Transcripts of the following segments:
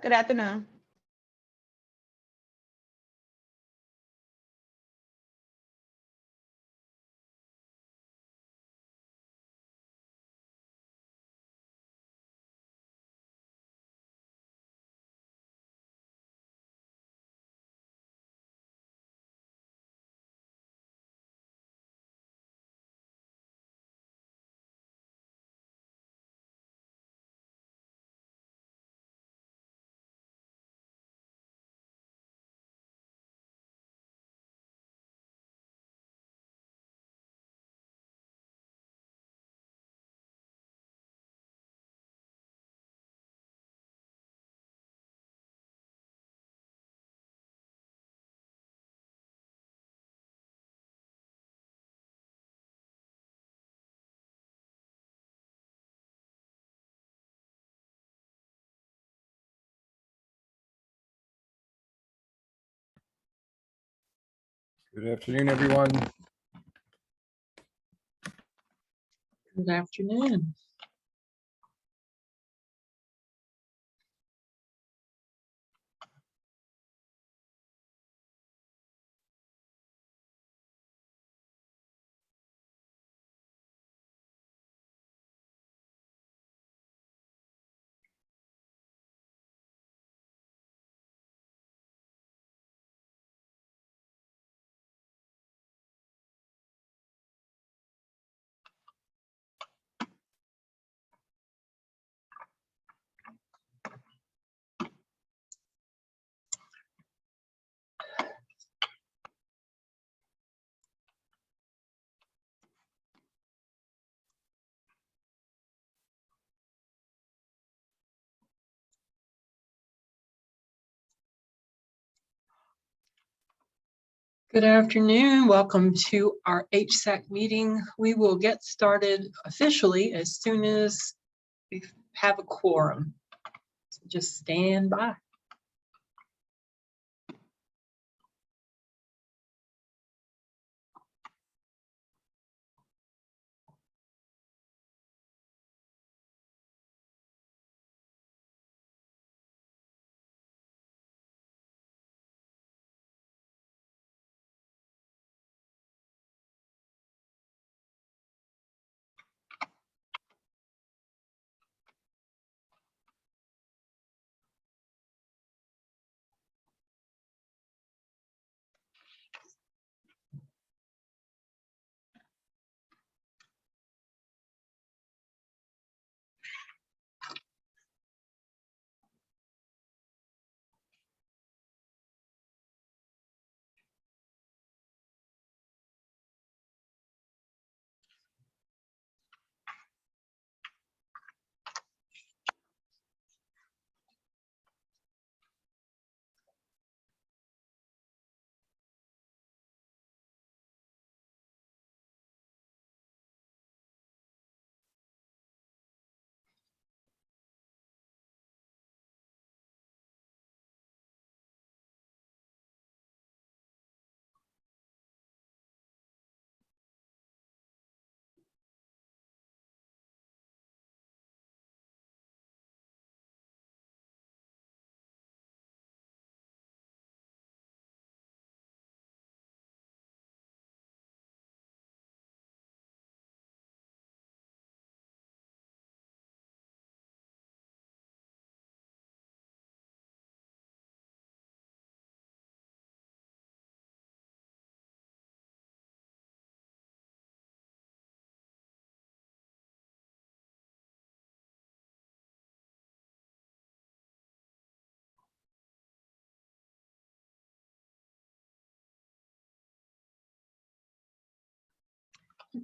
Good afternoon. Good afternoon, everyone. Good afternoon. Good afternoon. Welcome to our HSAC meeting. We will get started officially as soon as we have a quorum. So just stand by.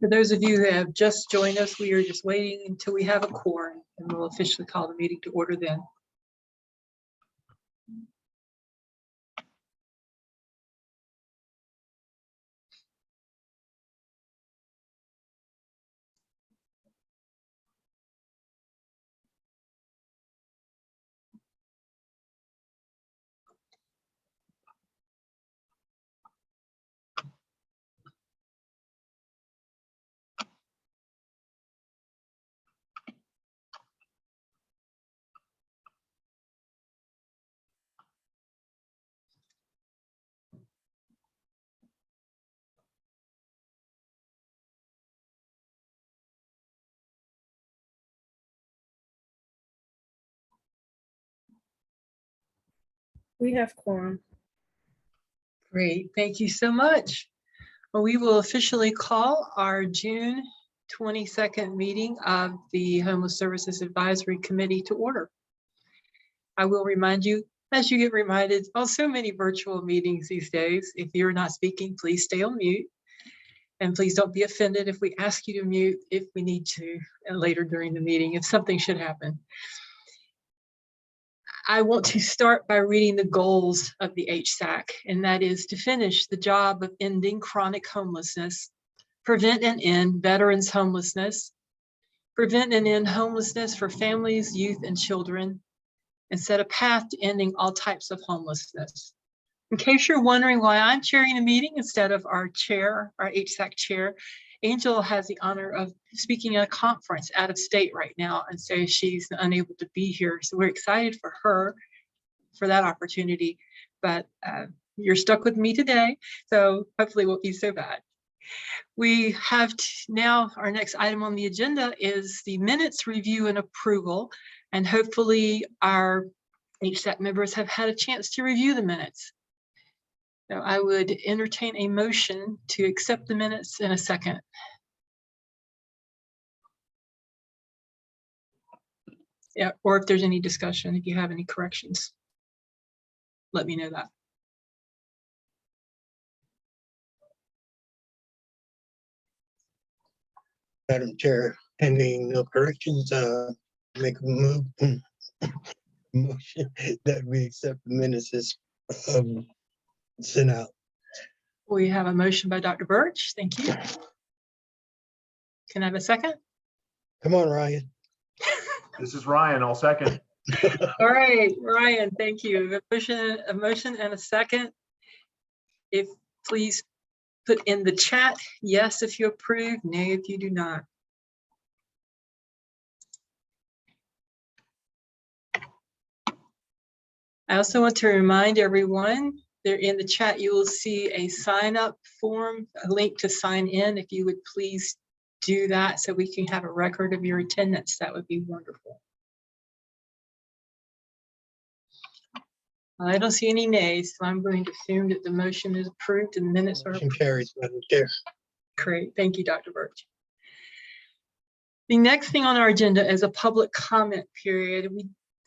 For those of you who have just joined us, we are just waiting until we have a quorum and we'll officially call the meeting to order then. We have quorum. Great, thank you so much. Well, we will officially call our June 22nd meeting of the Homeless Services Advisory Committee to order. I will remind you, as you get reminded of so many virtual meetings these days, if you're not speaking, please stay on mute. And please don't be offended if we ask you to mute if we need to later during the meeting, if something should happen. I want to start by reading the goals of the HSAC, and that is to finish the job of ending chronic homelessness, prevent and end veterans homelessness, prevent and end homelessness for families, youth, and children, and set a path to ending all types of homelessness. In case you're wondering why I'm chairing the meeting instead of our chair, our HSAC chair, Angel has the honor of speaking at a conference out of state right now, and so she's unable to be here. So we're excited for her for that opportunity, but you're stuck with me today, so hopefully it won't be so bad. We have now, our next item on the agenda is the minutes review and approval, and hopefully our HSAC members have had a chance to review the minutes. So I would entertain a motion to accept the minutes in a second. Yeah, or if there's any discussion, if you have any corrections, let me know that. Madam Chair, pending no corrections, make a motion that we accept the minutes as sent out. We have a motion by Dr. Birch. Thank you. Can I have a second? Come on, Ryan. This is Ryan. I'll second. All right, Ryan, thank you. A motion and a second. If please put in the chat, yes if you approve, nay if you do not. I also want to remind everyone, there in the chat, you will see a sign up form, a link to sign in. If you would please do that so we can have a record of your attendance, that would be wonderful. I don't see any nays, so I'm going to assume that the motion is approved and the minutes are Motion approved. carries, Madam Chair. Great, thank you, Dr. Birch. The next thing on our agenda is a public comment period.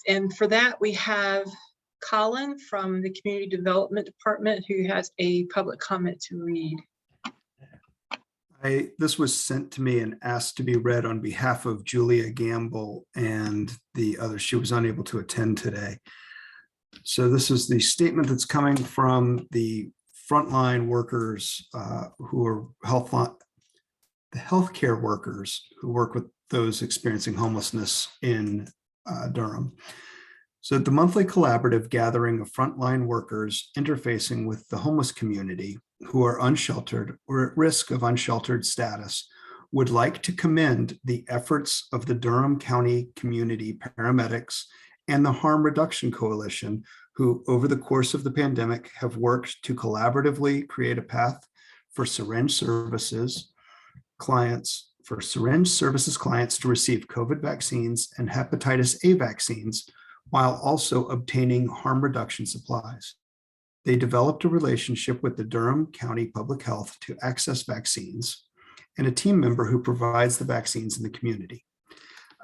And for that, we have Colin from the Community Development Department who has a public comment to read. This was sent to me and asked to be read on behalf of Julia Gamble and the others. She was unable to attend today. So this is the statement that's coming from the frontline workers who are the healthcare workers who work with those experiencing homelessness in Durham. So the monthly collaborative gathering of frontline workers interfacing with the homeless community who are unsheltered or at risk of unsheltered status would like to commend the efforts of the Durham County community paramedics and the Harm Reduction Coalition, who over the course of the pandemic have worked to collaboratively create a path for syringe services clients to receive COVID vaccines and hepatitis A vaccines, while also obtaining harm reduction supplies. They developed a relationship with the Durham County Public Health to access vaccines and a team member who provides the vaccines in the community.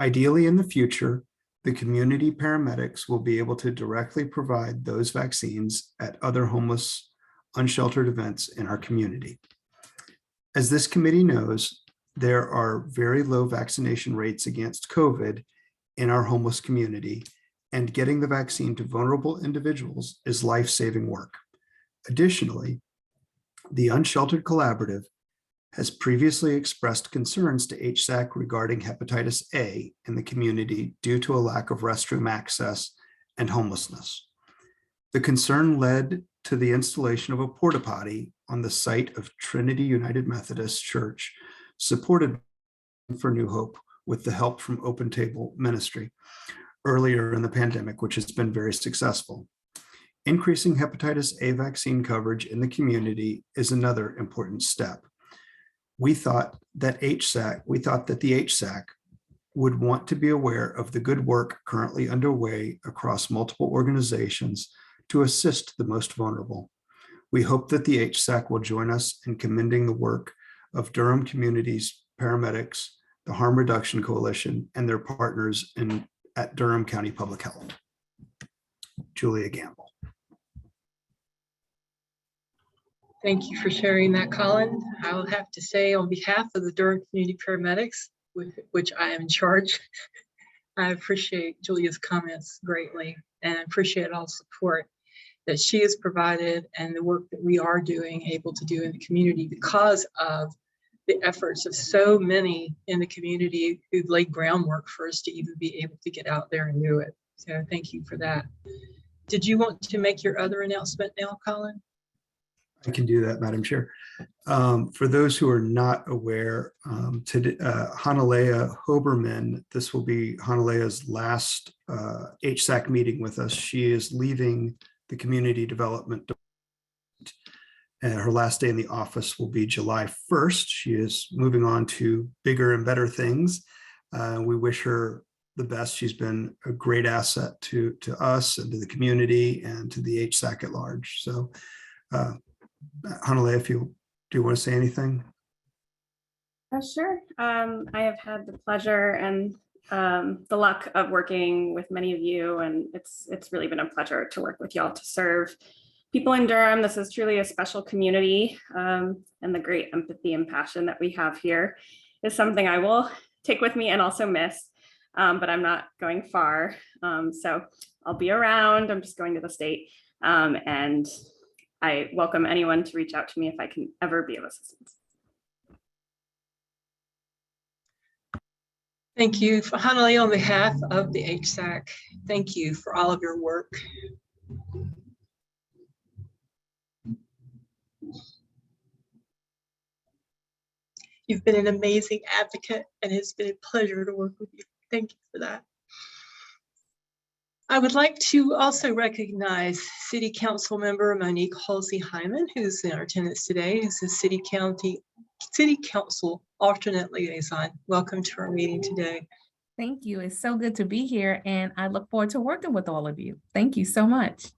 Ideally, in the future, the community paramedics will be able to directly provide those vaccines at other homeless, unsheltered events in our community. As this committee knows, there are very low vaccination rates against COVID in our homeless community, and getting the vaccine to vulnerable individuals is life-saving work. Additionally, the Unsheltered Collaborative has previously expressed concerns to HSAC regarding hepatitis A in the community due to a lack of restroom access and homelessness. The concern led to the installation of a porta potty on the site of Trinity United Methodist Church, supported for New Hope with the help from Open Table Ministry earlier in the pandemic, which has been very successful. Increasing hepatitis A vaccine coverage in the community is another important step. We thought that the HSAC would want to be aware of the good work currently underway across multiple organizations to assist the most vulnerable. We hope that the HSAC will join us in commending the work of Durham Community's paramedics, the Harm Reduction Coalition, and their partners at Durham County Public Health. Julia Gamble. Thank you for sharing that, Colin. I will have to say on behalf of the Durham Community Paramedics, with which I am in charge, I appreciate Julia's comments greatly and appreciate all support that she has provided and the work that we are able to do in the community because of the efforts of so many in the community who've laid groundwork for us to even be able to get out there and do it. So thank you for that. Did you want to make your other announcement now, Colin? I can do that, Madam Chair. For those who are not aware, today, Hanalea Hoberman, this will be Hanalea's last HSAC meeting with us. She is leaving the Community Development Department, and her last day in the office will be July 1st. She is moving on to bigger and better things. We wish her the best. She's been a great asset to us and to the community and to the HSAC at large. So Hanalea, if you do want to say anything. Sure. I have had the pleasure and the luck of working with many of you, and it's really been a pleasure to work with y'all to serve people in Durham. This is truly a special community, and the great empathy and passion that we have here is something I will take with me and also miss, but I'm not going far. So I'll be around. I'm just going to the state, and I welcome anyone to reach out to me if I can ever be of assistance. Thank you, Hanalea, on behalf of the HSAC. Thank you for all of your work. You've been an amazing advocate, and it's been a pleasure to work with you. Thank you for that. I would like to also recognize City Council member Monique Halsey-Hyman, who's in our attendance today, who's the City Council alternate liaison. Welcome to our meeting today. Thank you. It's so good to be here, and I look forward to working with all of you. Thank you so much.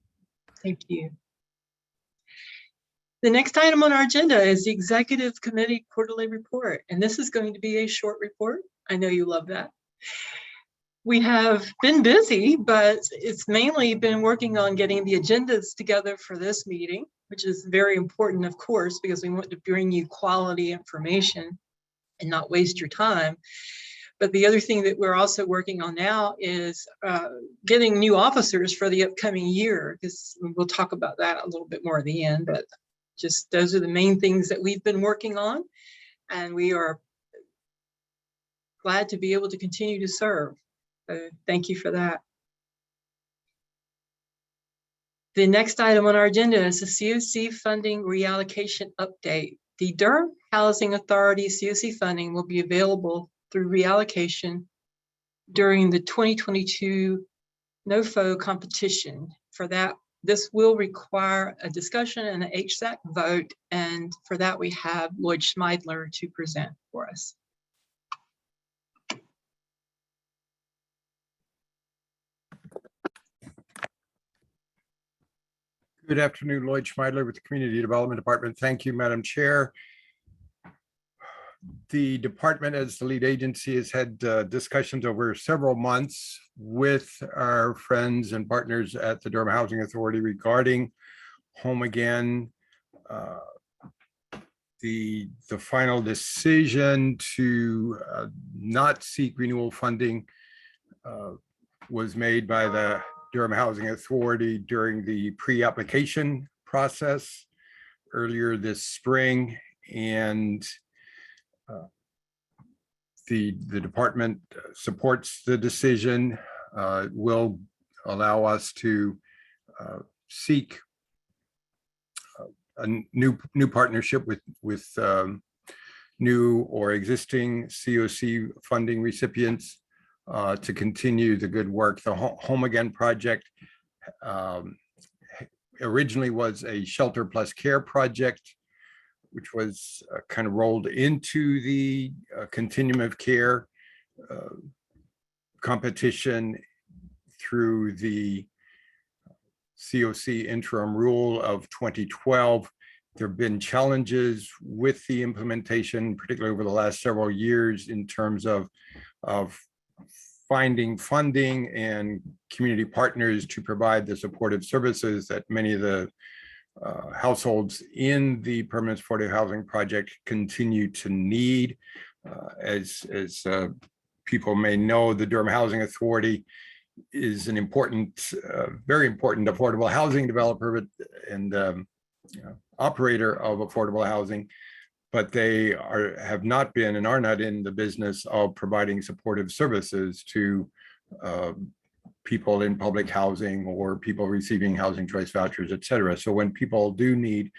Thank you. The next item on our agenda is the Executive Committee Quarterly Report, and this is going to be a short report. I know you love that. We have been busy, but it's mainly been working on getting the agendas together for this meeting, which is very important, of course, because we want to bring you quality information and not waste your time. But the other thing that we're also working on now is getting new officers for the upcoming year, because we'll talk about that a little bit more at the end, but just those are the main things that we've been working on, and we are glad to be able to continue to serve. Thank you for that. The next item on our agenda is the COC funding reallocation update. The Durham Housing Authority COC funding will be available through reallocation during the 2022 NOFO competition. For that, this will require a discussion and an HSAC vote, and for that we have Lloyd Schmeidler to present for us. Good afternoon, Lloyd Schmeidler with the Community Development Department. Thank you, Madam Chair. The department, as the lead agency, has had discussions over several months with our friends and partners at the Durham Housing Authority regarding Home Again. The final decision to not seek renewal funding was made by the Durham Housing Authority during the pre-application process earlier this spring, and the department supports the decision. Will allow us to seek a new partnership with new or existing COC funding recipients to continue the good work. The Home Again project originally was a shelter plus care project, which was kind of rolled into the continuum of care competition through the COC interim rule of 2012. There have been challenges with the implementation, particularly over the last several years, in terms of finding funding and community partners to provide the supportive services that many of the households in the permanent supportive housing project continue to need. As people may know, the Durham Housing Authority is an important, very important affordable housing developer and operator of affordable housing, but they have not been and are not in the business of providing supportive services to people in public housing or people receiving housing choice vouchers, et cetera. So when people do need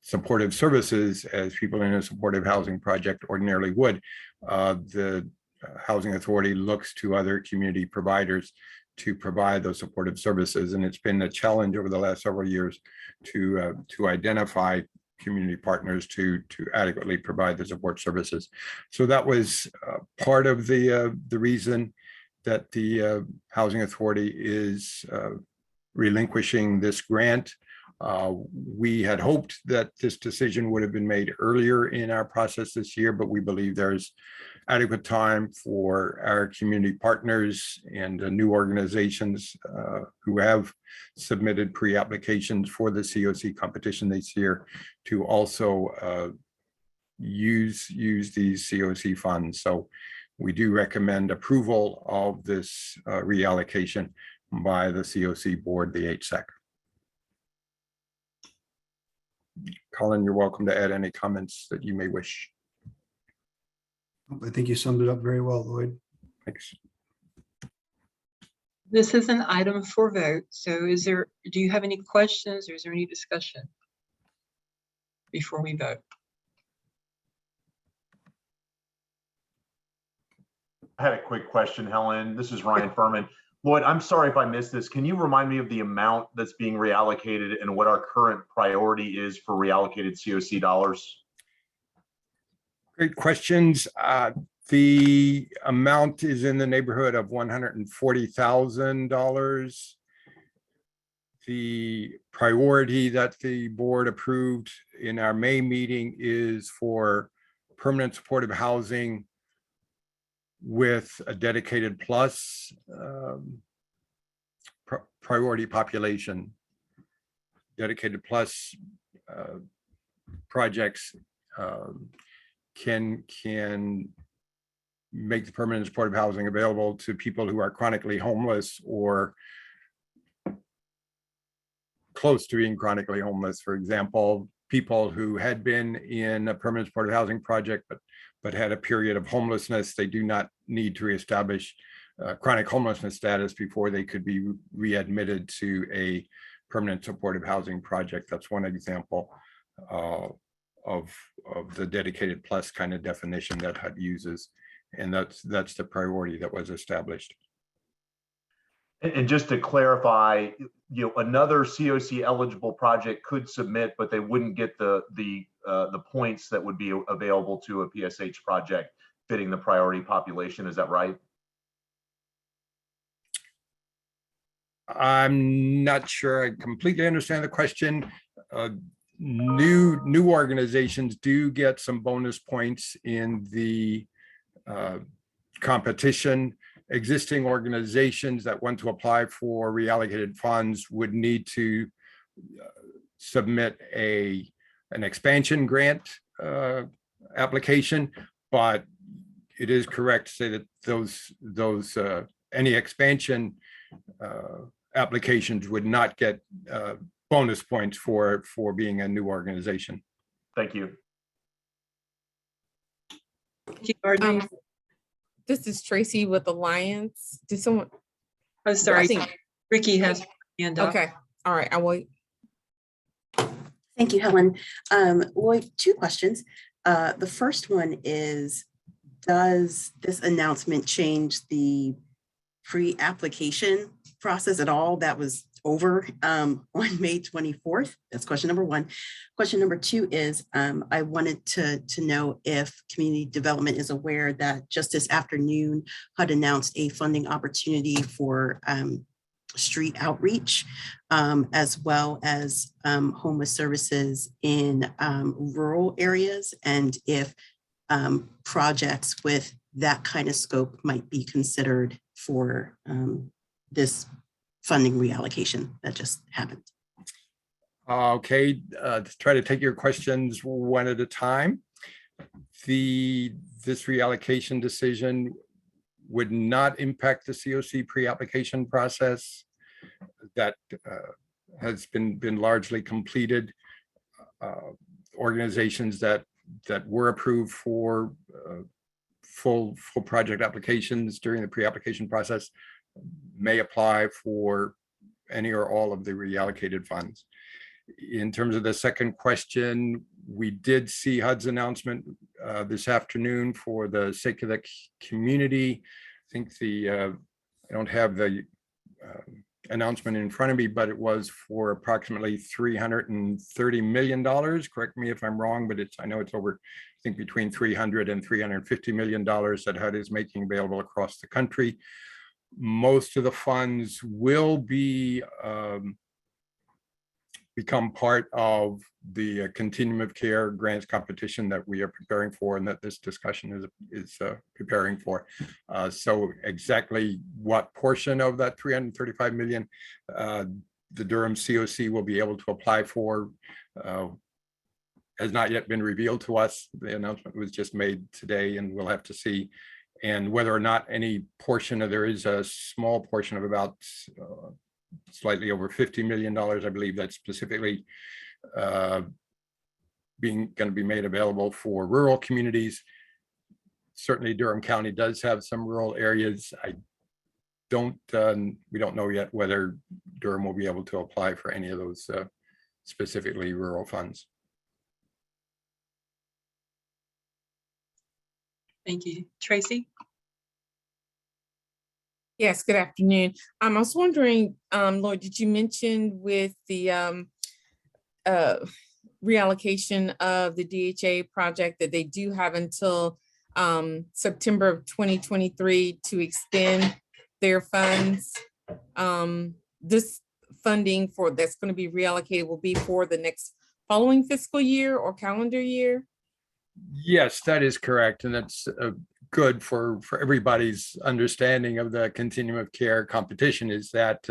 supportive services, as people in a supportive housing project ordinarily would, the Housing Authority looks to other community providers to provide those supportive services. And it's been a challenge over the last several years to identify community partners to adequately provide the support services. So that was part of the reason that the Housing Authority is relinquishing this grant. We had hoped that this decision would have been made earlier in our process this year, but we believe there's adequate time for our community partners and new organizations who have submitted pre-applications for the COC competition this year to also use these COC funds. So we do recommend approval of this reallocation by the COC board, the HSAC. Colin, you're welcome to add any comments that you may wish. I think you summed it up very well, Lloyd. Thanks. This is an item for vote. So do you have any questions or is there any discussion before we vote? I had a quick question, Helen. This is Ryan Furman. Lloyd, I'm sorry if I missed this. Can you remind me of the amount that's being reallocated and what our current priority is for reallocated COC dollars? Great questions. The amount is in the neighborhood of $140,000. The priority that the board approved in our May meeting is for permanent supportive housing with a dedicated plus priority population. Dedicated plus projects can make the permanent supportive housing available to people who are chronically homeless or close to being chronically homeless. For example, people who had been in a permanent supportive housing project but had a period of homelessness. They do not need to reestablish chronic homelessness status before they could be readmitted to a permanent supportive housing project. That's one example of the dedicated plus kind of definition that HUD uses. And that's the priority that was established. And just to clarify, another COC eligible project could submit, but they wouldn't get the points that would be available to a PSH project fitting the priority population. Is that right? I'm not sure I completely understand the question. New organizations do get some bonus points in the competition. Existing organizations that want to apply for reallocated funds would need to submit an expansion grant application, but it is correct to say that those any expansion applications would not get bonus points for being a new organization. Thank you. Thank you, Arden. This is Tracy with Alliance. Did someone? Oh, sorry. I think- Ricky has her hand up. Okay, all right, I will. Thank you, Helen. Lloyd, two questions. The first one is, does this announcement change the pre-application process at all that was over on May 24th? That's question number one. Question number two is, I wanted to know if community development is aware that just this afternoon HUD announced a funding opportunity for street outreach, as well as homeless services in rural areas, and if projects with that kind of scope might be considered for this funding reallocation that just happened. Okay, to try to take your questions one at a time. This reallocation decision would not impact the COC pre-application process that has been largely completed. Organizations that were approved for full project applications during the pre-application process may apply for any or all of the reallocated funds. In terms of the second question, we did see HUD's announcement this afternoon for the sake of the community. I think I don't have the announcement in front of me, but it was for approximately $330 million. Correct me if I'm wrong, but I know it's over, I think between $300 and $350 million that HUD is making available across the country. Most of the funds will become part of the continuum of care grants competition that we are preparing for and that this discussion is preparing for. So exactly what portion of that 335 million the Durham COC will be able to apply for has not yet been revealed to us. The announcement was just made today and we'll have to see. And whether or not any portion of, there is a small portion of about slightly over $50 million, I believe, that's specifically going to be made available for rural communities. Certainly Durham County does have some rural areas. We don't know yet whether Durham will be able to apply for any of those specifically rural funds. Thank you. Tracy? Yes, good afternoon. I was wondering, Lloyd, did you mention with the reallocation of the DHA project that they do have until September of 2023 to extend their funds? This funding that's going to be reallocated will be for the next following fiscal year or calendar year? Yes, that is correct. And that's good for everybody's understanding of the continuum of care competition, is that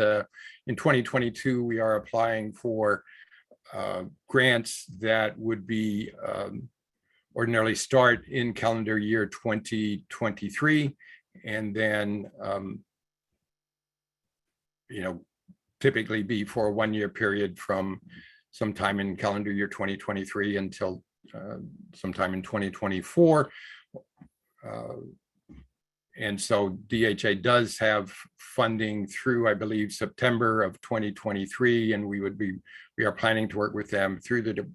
in 2022, we are applying for grants that would be ordinarily start in calendar year 2023. And then, typically be for a 1-year period from sometime in calendar year 2023 until sometime in 2024. And so DHA does have funding through, I believe, September of 2023, and we are planning to work with them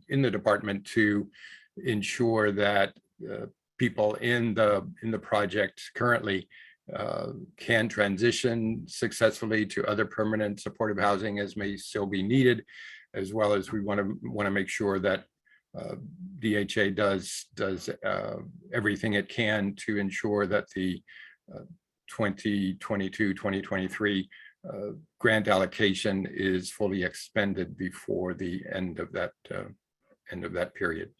in the department to ensure that people in the project currently can transition successfully to other permanent supportive housing as may still be needed, as well as we want to make sure that DHA does everything it can to ensure that the 2022-2023 grant allocation is fully expended before the end of that period.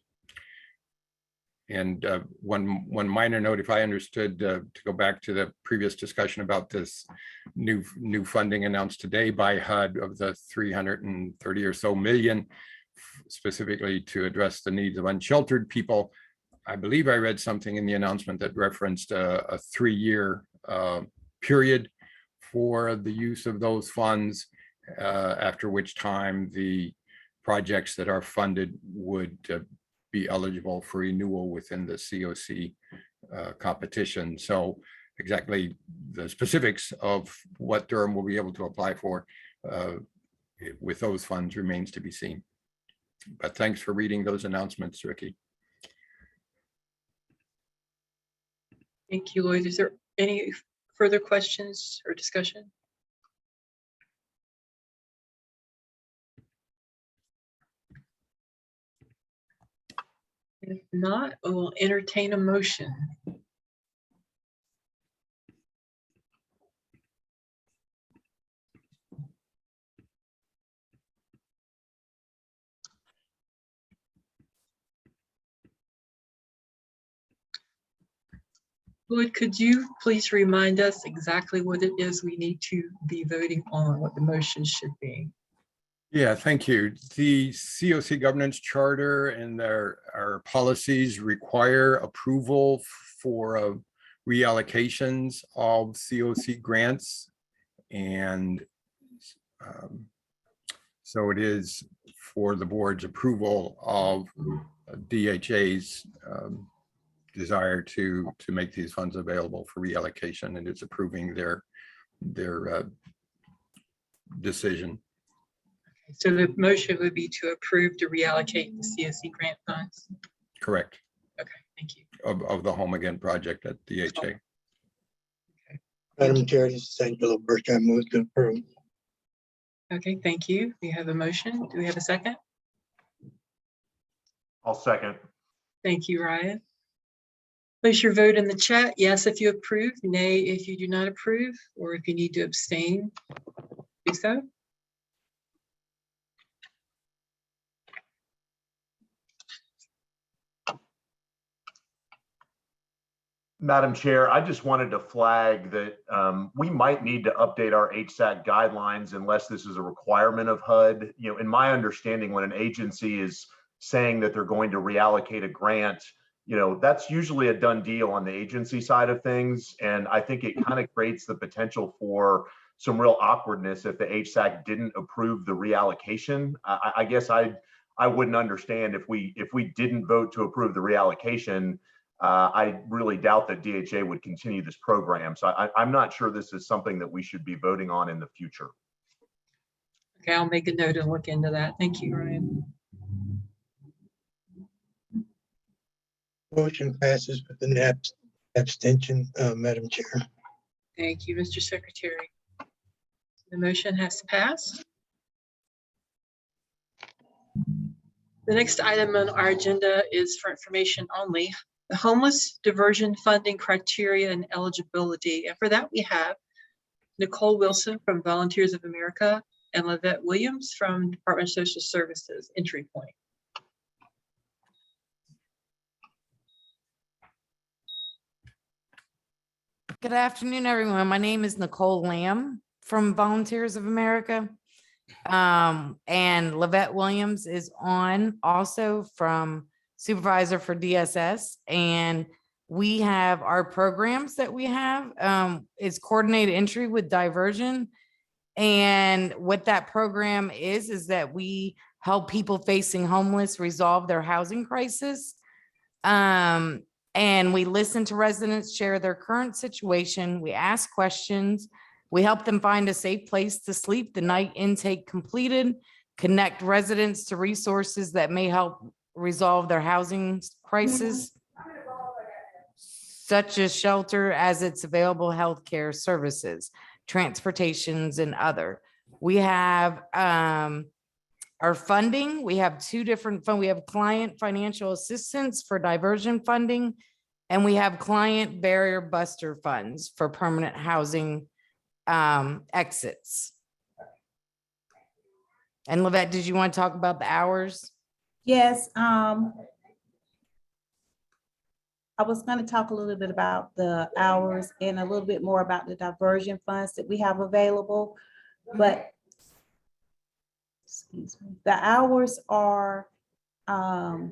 And one minor note, if I understood, to go back to the previous discussion about this new funding announced today by HUD of the 330 or so million, specifically to address the needs of unsheltered people. I believe I read something in the announcement that referenced a 3-year period for the use of those funds, after which time the projects that are funded would be eligible for renewal within the COC competition. So exactly the specifics of what Durham will be able to apply for with those funds remains to be seen. But thanks for reading those announcements, Ricky. Thank you, Lloyd. Is there any further questions or discussion? If not, I will entertain a motion. Lloyd, could you please remind us exactly what it is we need to be voting on, what the motion should be? Yeah, thank you. The COC governance charter and our policies require approval for reallocations of COC grants. And so it is for the board's approval of DHA's desire to make these funds available for reallocation, and it's approving their decision. So the motion would be to approve to reallocate the CSC grant funds. Correct. Okay, thank you. Of the Home Again project at DHA. Madam Chair, this is Angelo Burke. I move to approve. Okay, thank you. We have a motion. Do we have a second? I'll second. Thank you, Ryan. Place your vote in the chat. Yes, if you approve, nay, if you do not approve, or if you need to abstain, do so. Madam Chair, I just wanted to flag that we might need to update our HSAC guidelines unless this is a requirement of HUD. You know, in my understanding, when an agency is saying that they're going to reallocate a grant, you know, that's usually a done deal on the agency side of things. And I think it kind of creates the potential for some real awkwardness if the HSAC didn't approve the reallocation. I guess I wouldn't understand if we didn't vote to approve the reallocation. I really doubt that DHA would continue this program. So I'm not sure this is something that we should be voting on in the future. Okay, I'll make a note and look into that. Thank you, Ryan. Motion passes with an abstention, Madam Chair. Thank you, Mr. Secretary. The motion has passed. The next item on our agenda is for information only. The homeless diversion funding criteria and eligibility. And for that, we have Nicole Wilson from Volunteers of America and Lavette Williams from Department of Social Services, Entry Point. Good afternoon, everyone. My name is Nicole Lamb from Volunteers of America. And Lavette Williams is on also from Supervisor for DSS. And we have our programs that we have. It's coordinated entry with diversion. And what that program is that we help people facing homeless resolve their housing crisis. And we listen to residents share their current situation. We ask questions. We help them find a safe place to sleep the night intake completed, connect residents to resources that may help resolve their housing crisis, such as shelter as it's available healthcare services, transportations, and other. We have our funding. We have two different funds. We have client financial assistance for diversion funding, and we have client barrier buster funds for permanent housing exits. And Lavette, did you want to talk about the hours? Yes, I was going to talk a little bit about the hours and a little bit more about the diversion funds that we have available, but excuse me, the hours are, I'm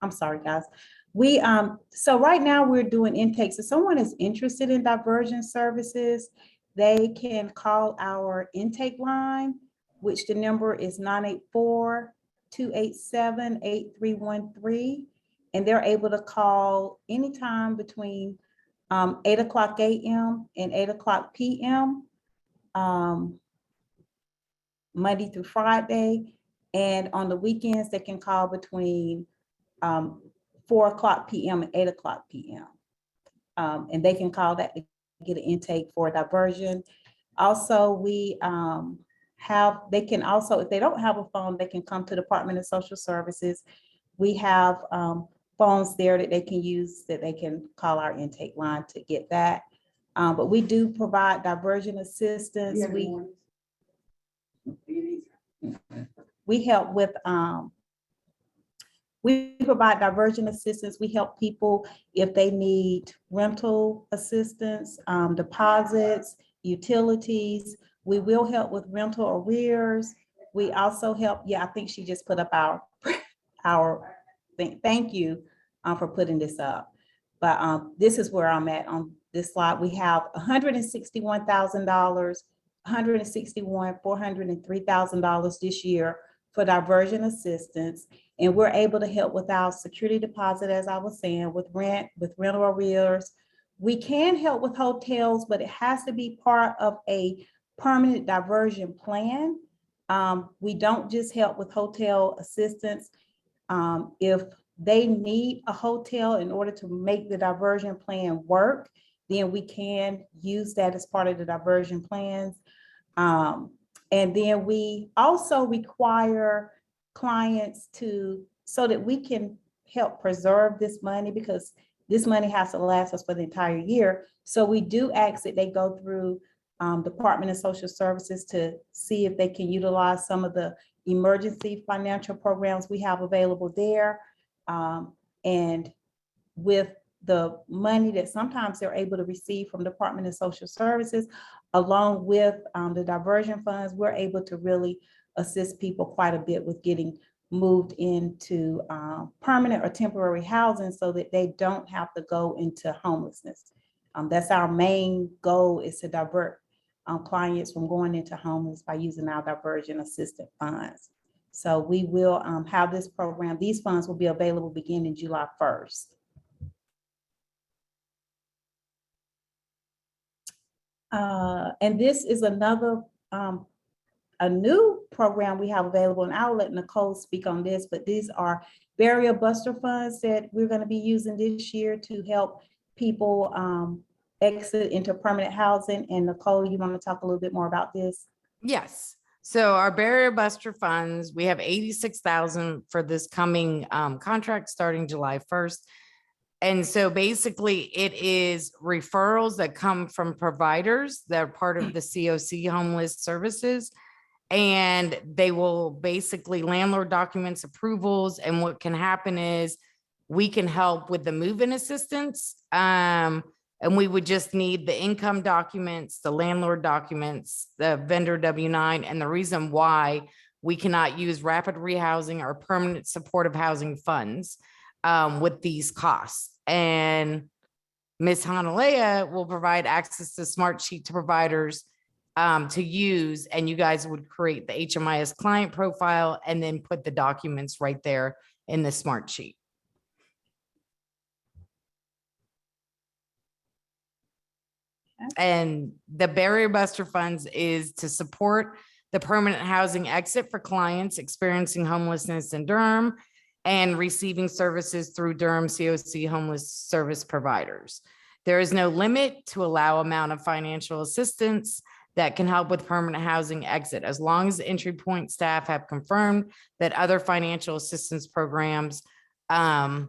sorry, guys. So right now we're doing intakes. If someone is interested in diversion services, they can call our intake line, which the number is 984-287-8313. And they're able to call anytime between 8 o'clock a.m. and 8 o'clock p.m. Monday through Friday. And on the weekends, they can call between 4 o'clock p.m. and 8 o'clock p.m. And they can call that to get an intake for diversion. Also, we they can also, if they don't have a phone, they can come to the Department of Social Services. We have phones there that they can use, that they can call our intake line to get that. But we do provide diversion assistance. We help with We provide diversion assistance. We help people if they need rental assistance, deposits, utilities. We will help with rental arrears. We also help, yeah, I think she just put up our thing. Thank you for putting this up. But this is where I'm at on this slide. We have $161,000, $403,000 this year for diversion assistance. And we're able to help with our security deposit, as I was saying, with rent, with rental arrears. We can help with hotels, but it has to be part of a permanent diversion plan. We don't just help with hotel assistance. If they need a hotel in order to make the diversion plan work, then we can use that as part of the diversion plans. And then we also require clients so that we can help preserve this money, because this money has to last us for the entire year. So we do ask that they go through Department of Social Services to see if they can utilize some of the emergency financial programs we have available there. And with the money that sometimes they're able to receive from Department of Social Services, along with the diversion funds, we're able to really assist people quite a bit with getting moved into permanent or temporary housing so that they don't have to go into homelessness. That's our main goal, is to divert clients from going into homeless by using our diversion assistance funds. So we will have this program. These funds will be available beginning July 1st. And this is another, a new program we have available, and I'll let Nicole speak on this, but these are barrier buster funds that we're going to be using this year to help people exit into permanent housing. And Nicole, you want to talk a little bit more about this? Yes. So our barrier buster funds, we have 86,000 for this coming contract starting July 1st. And so basically it is referrals that come from providers that are part of the COC homeless services. And they will basically landlord documents, approvals. And what can happen is we can help with the move-in assistance. And we would just need the income documents, the landlord documents, the vendor W-9. And the reason why we cannot use rapid rehousing or permanent supportive housing funds with these costs. And Ms. Hanalea will provide access to Smart Sheet to providers to use, and you guys would create the HMIS client profile and then put the documents right there in the Smart Sheet. And the barrier buster funds is to support the permanent housing exit for clients experiencing homelessness in Durham and receiving services through Durham COC homeless service providers. There is no limit to allow amount of financial assistance that can help with permanent housing exit, as long as the entry point staff have confirmed that other financial assistance programs are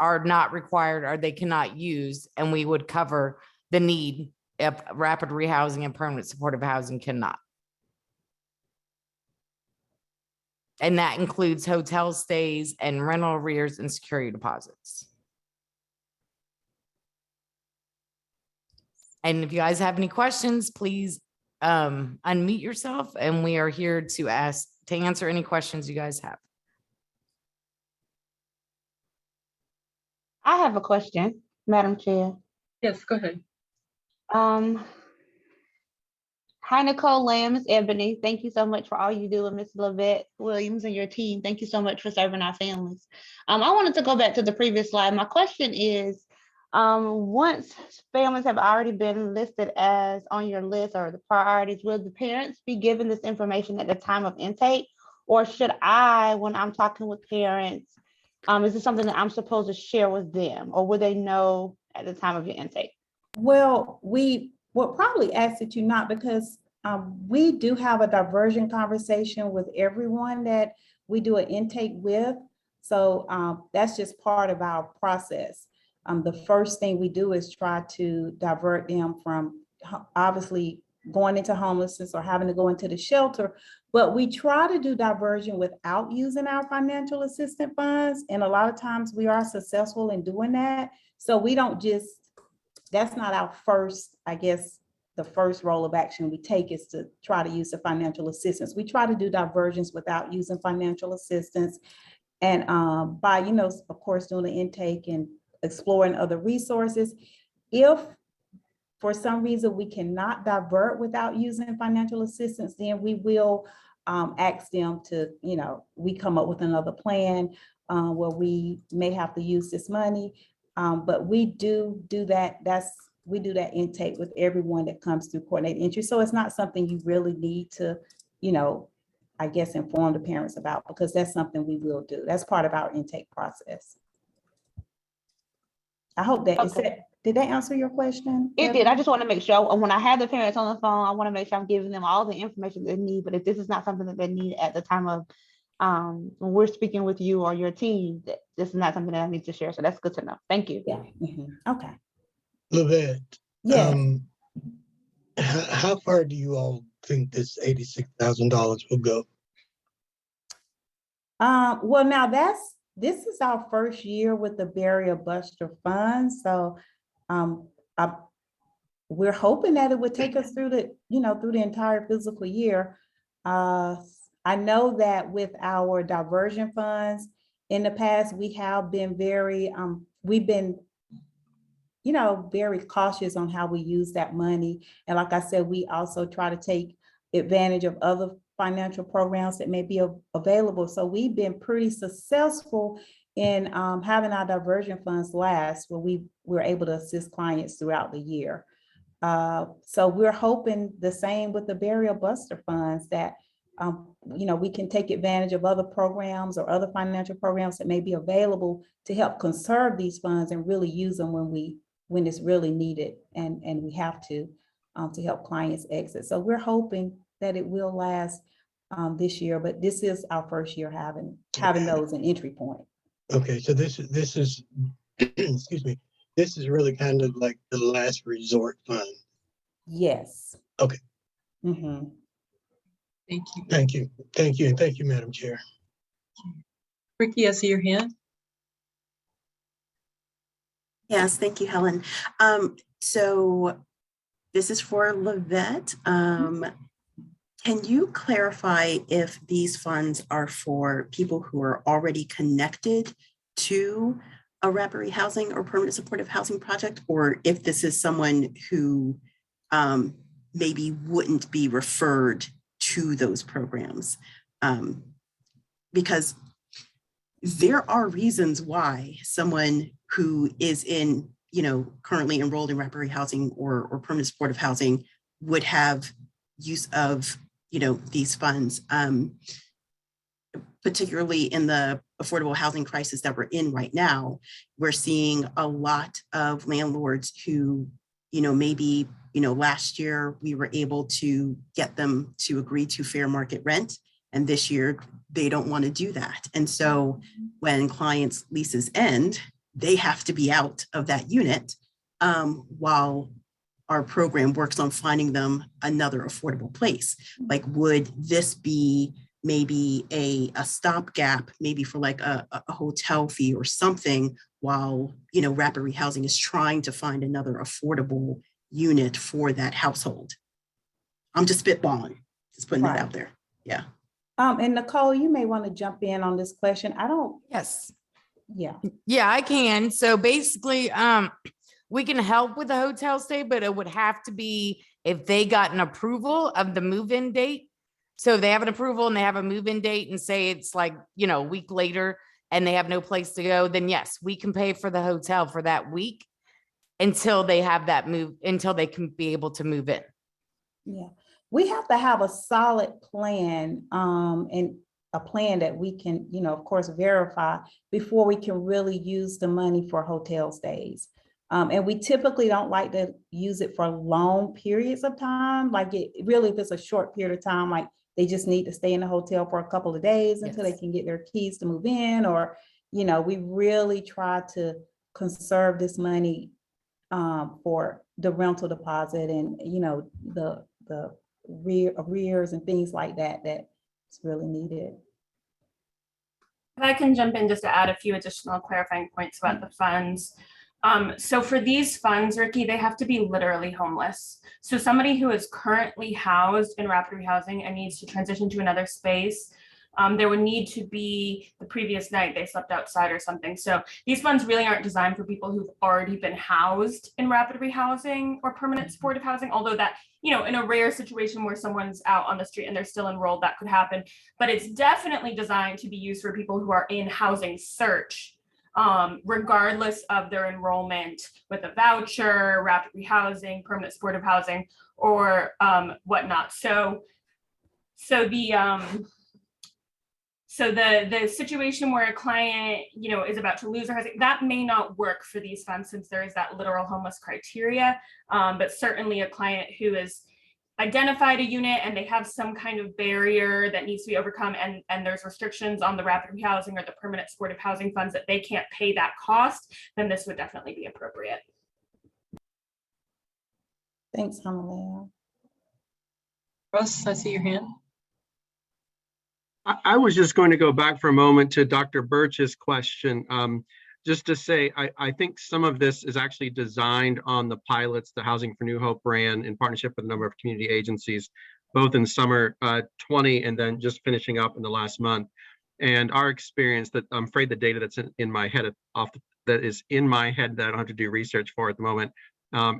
not required or they cannot use, and we would cover the need if rapid rehousing and permanent supportive housing cannot. And that includes hotel stays and rental arrears and security deposits. And if you guys have any questions, please unmute yourself, and we are here to answer any questions you guys have. I have a question, Madam Chair. Yes, go ahead. Hi, Nicole Lamb, Ebony. Thank you so much for all you do with Ms. Lavette Williams and your team. Thank you so much for serving our families. I wanted to go back to the previous slide. My question is, once families have already been listed as on your list or the priorities, will the parents be given this information at the time of intake? Or should I, when I'm talking with parents, is this something that I'm supposed to share with them, or will they know at the time of your intake? Well, we will probably ask that you not, because we do have a diversion conversation with everyone that we do an intake with. So that's just part of our process. The first thing we do is try to divert them from obviously going into homelessness or having to go into the shelter. But we try to do diversion without using our financial assistance funds. And a lot of times we are successful in doing that. So we don't just, that's not our first, I guess, the first role of action we take is to try to use the financial assistance. We try to do diversions without using financial assistance. And by, of course, doing the intake and exploring other resources. If for some reason we cannot divert without using financial assistance, then we will ask them to, we come up with another plan where we may have to use this money. But we do that. We do that intake with everyone that comes through coordinated entry. So it's not something you really need to, I guess, inform the parents about, because that's something we will do. That's part of our intake process. I hope that, did that answer your question? It did. I just want to make sure when I have the parents on the phone, I want to make sure I'm giving them all the information they need. But if this is not something that they need at the time of when we're speaking with you or your team, this is not something that I need to share. So that's good to know. Thank you. Yeah. Okay. Lavette, Yeah. how far do you all think this $86,000 will go? Well, now this is our first year with the Barrier Buster Fund. So we're hoping that it would take us through through the entire fiscal year. I know that with our diversion funds in the past, we have been very very cautious on how we use that money. And like I said, we also try to take advantage of other financial programs that may be available. So we've been pretty successful in having our diversion funds last, where we were able to assist clients throughout the year. So we're hoping the same with the Barrier Buster funds, that we can take advantage of other programs or other financial programs that may be available to help conserve these funds and really use them when it's really needed and we have to help clients exit. So we're hoping that it will last this year, but this is our first year having those in entry point. Okay, so this is excuse me, this is really kind of like the last resort fund. Yes. Okay. Mm-hmm. Thank you. Thank you. Thank you. And thank you, Madam Chair. Ricky, I see your hand. Yes, thank you, Helen. So this is for Lavette. Can you clarify if these funds are for people who are already connected to a rapid housing or permanent supportive housing project, or if this is someone who maybe wouldn't be referred to those programs? Because there are reasons why someone who is in, currently enrolled in rapid housing or permanent supportive housing would have use of, these funds, particularly in the affordable housing crisis that we're in right now. We're seeing a lot of landlords who, maybe, last year we were able to get them to agree to fair market rent. And this year they don't want to do that. And so when clients' leases end, they have to be out of that unit while our program works on finding them another affordable place. Like, would this be maybe a stopgap, maybe for like a hotel fee or something, while, rapid rehousing is trying to find another affordable unit for that household? I'm just spitballing, just putting that out there. Yeah. And Nicole, you may want to jump in on this question. Yes. Yeah. Yeah, I can. So basically, we can help with the hotel stay, but it would have to be if they got an approval of the move-in date. So if they have an approval and they have a move-in date and say it's like, a week later and they have no place to go, then yes, we can pay for the hotel for that week until they have that until they can be able to move in. Yeah. We have to have a solid plan and a plan that we can, of course, verify before we can really use the money for hotel stays. And we typically don't like to use it for long periods of time. Like if it's a short period of time, like they just need to stay in the hotel for a couple of days until they can get their keys to move in, or, we really try to conserve this money for the rental deposit and, the arrears and things like that It's really needed. If I can jump in just to add a few additional clarifying points about the funds. So for these funds, Ricky, they have to be literally homeless. So somebody who is currently housed in rapid rehousing and needs to transition to another space, there would need to be the previous night they slept outside or something. So these funds really aren't designed for people who've already been housed in rapid rehousing or permanent supportive housing, although that, you know, in a rare situation where someone's out on the street and they're still enrolled, that could happen. But it's definitely designed to be used for people who are in housing search, regardless of their enrollment with a voucher, rapid rehousing, permanent supportive housing, or whatnot. So the situation where a client, you know, is about to lose their housing, that may not work for these funds since there is that literal homeless criteria. But certainly a client who has identified a unit and they have some kind of barrier that needs to be overcome, and there's restrictions on the rapid rehousing or the permanent supportive housing funds that they can't pay that cost, then this would definitely be appropriate. Thanks, Hamalea. Russ, I see your hand. I was just going to go back for a moment to Dr. Birch's question, just to say, I think some of this is actually designed on the pilots the Housing for New Hope ran in partnership with a number of community agencies, both in summer 20 and then just finishing up in the last month. And our experience, that I'm afraid the data that's in my head that I don't have to do research for at the moment,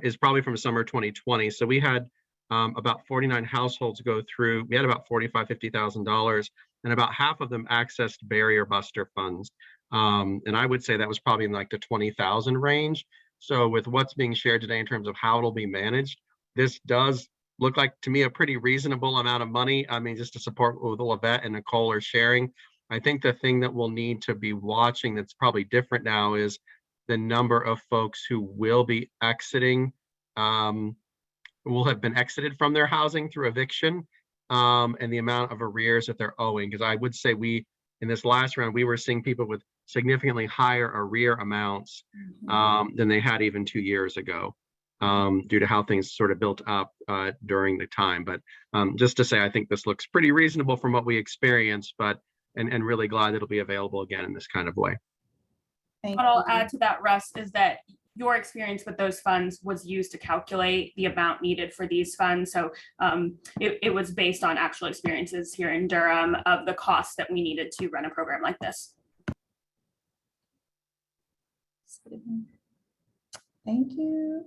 is probably from summer 2020. So we had about 49 households go through. We had about $45,000, $50,000, and about half of them accessed barrier buster funds. And I would say that was probably in like the 20,000 range. So with what's being shared today in terms of how it'll be managed, this does look like to me a pretty reasonable amount of money. I mean, just to support what Lavette and Nicole are sharing. I think the thing that we'll need to be watching that's probably different now is the number of folks who will be exiting, will have been exited from their housing through eviction, and the amount of arrears that they're owing. Because I would say in this last round, we were seeing people with significantly higher arrear amounts than they had even 2 years ago, due to how things sort of built up during the time. But just to say, I think this looks pretty reasonable from what we experienced, and really glad it'll be available again in this kind of way. Thank What I'll you. add to that, Russ, is that your experience with those funds was used to calculate the amount needed for these funds. So it was based on actual experiences here in Durham of the costs that we needed to run a program like this. Thank you.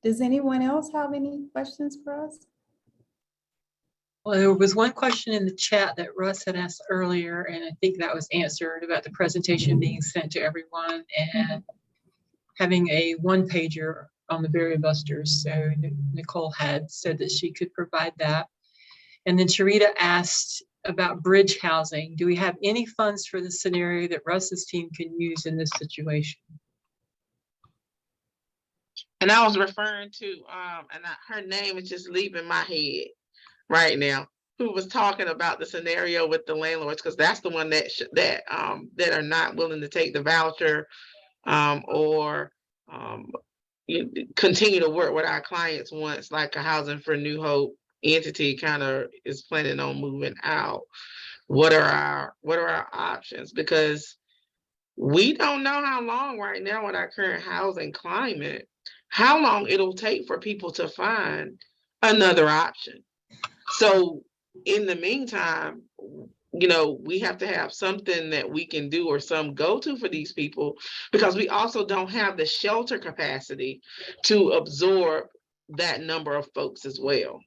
Does anyone else have any questions for us? Well, there was one question in the chat that Russ had asked earlier, and I think that was answered about the presentation being sent to everyone and having a one-pager on the barrier busters. So Nicole had said that she could provide that. And then Sharita asked about bridge housing. Do we have any funds for the scenario that Russ's team can use in this situation? And I was referring to, her name is just leaving my head right now, who was talking about the scenario with the landlords, because that's the one that are not willing to take the voucher, or continue to work with our clients once like a Housing for New Hope entity kind of is planning on moving out. What are our options? Because we don't know how long right now with our current housing climate, how long it'll take for people to find another option. So in the meantime, we have to have something that we can do or some go-to for these people, because we also don't have the shelter capacity to absorb that number of folks as well.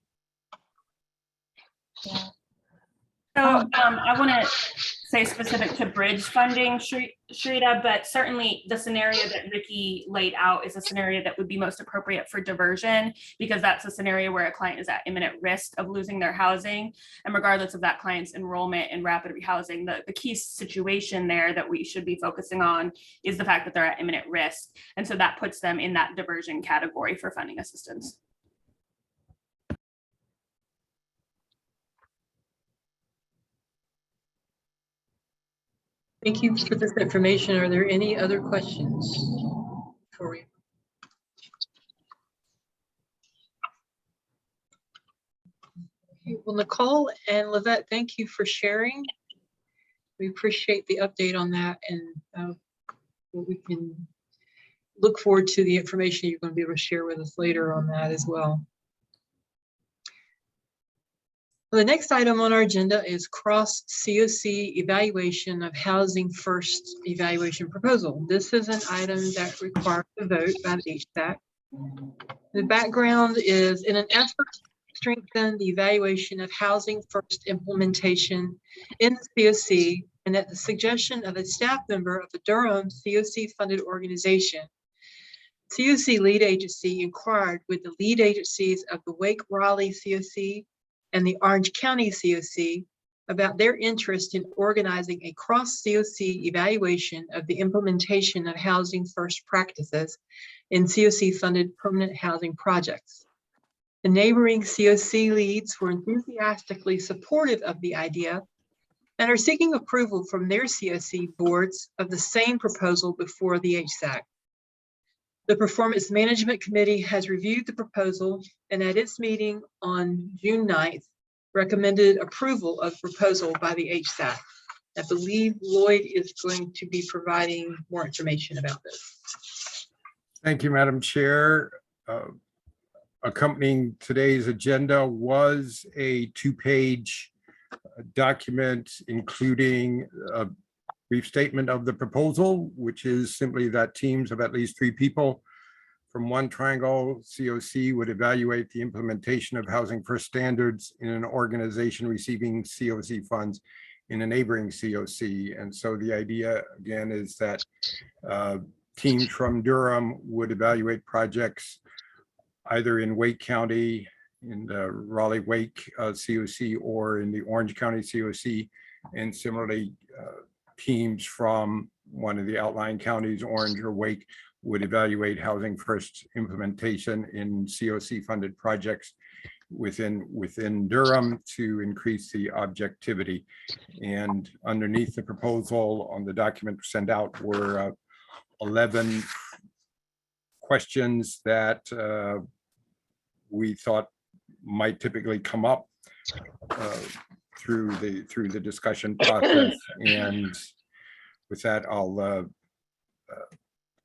Yeah. So I want to say specific to bridge funding, Sharita, but certainly the scenario that Ricky laid out is a scenario that would be most appropriate for diversion, because that's a scenario where a client is at imminent risk of losing their housing. And regardless of that client's enrollment in rapid rehousing, the key situation there that we should be focusing on is the fact that they're at imminent risk. And so that puts them in that diversion category for funding assistance. Thank you for this information. Are there any other questions for you? Okay, well, Nicole and Livette, thank you for sharing. We appreciate the update on that, and we can look forward to the information you're going to be able to share with us later on that as well. The next item on our agenda is cross COC evaluation of Housing First evaluation proposal. This is an item that requires a vote by the HSAC. The background is in an effort to strengthen the evaluation of Housing First implementation in the COC, and at the suggestion of a staff member of the Durham COC funded organization, COC lead agency inquired with the lead agencies of the Wake Raleigh COC and the Orange County COC about their interest in organizing a cross COC evaluation of the implementation of Housing First practices in COC funded permanent housing projects. The neighboring COC leads were enthusiastically supportive of the idea and are seeking approval from their COC boards of the same proposal before the HSAC. The Performance Management Committee has reviewed the proposal and at its meeting on June 9th, recommended approval of the proposal by the HSAC. I believe Lloyd is going to be providing more information about this. Thank you, Madam Chair. Accompanying today's agenda was a two-page document, including a brief statement of the proposal, which is simply that teams of at least 3 people from one triangle COC would evaluate the implementation of Housing First standards in an organization receiving COC funds in a neighboring COC. And so the idea, again, is that teams from Durham would evaluate projects either in Wake County, in the Raleigh-Wake COC, or in the Orange County COC. And similarly, teams from one of the outlying counties, Orange or Wake, would evaluate Housing First implementation in COC funded projects within Durham to increase the objectivity. And underneath the proposal on the document sent out were 11 questions that we thought might typically come up through the discussion process. And with that, I'll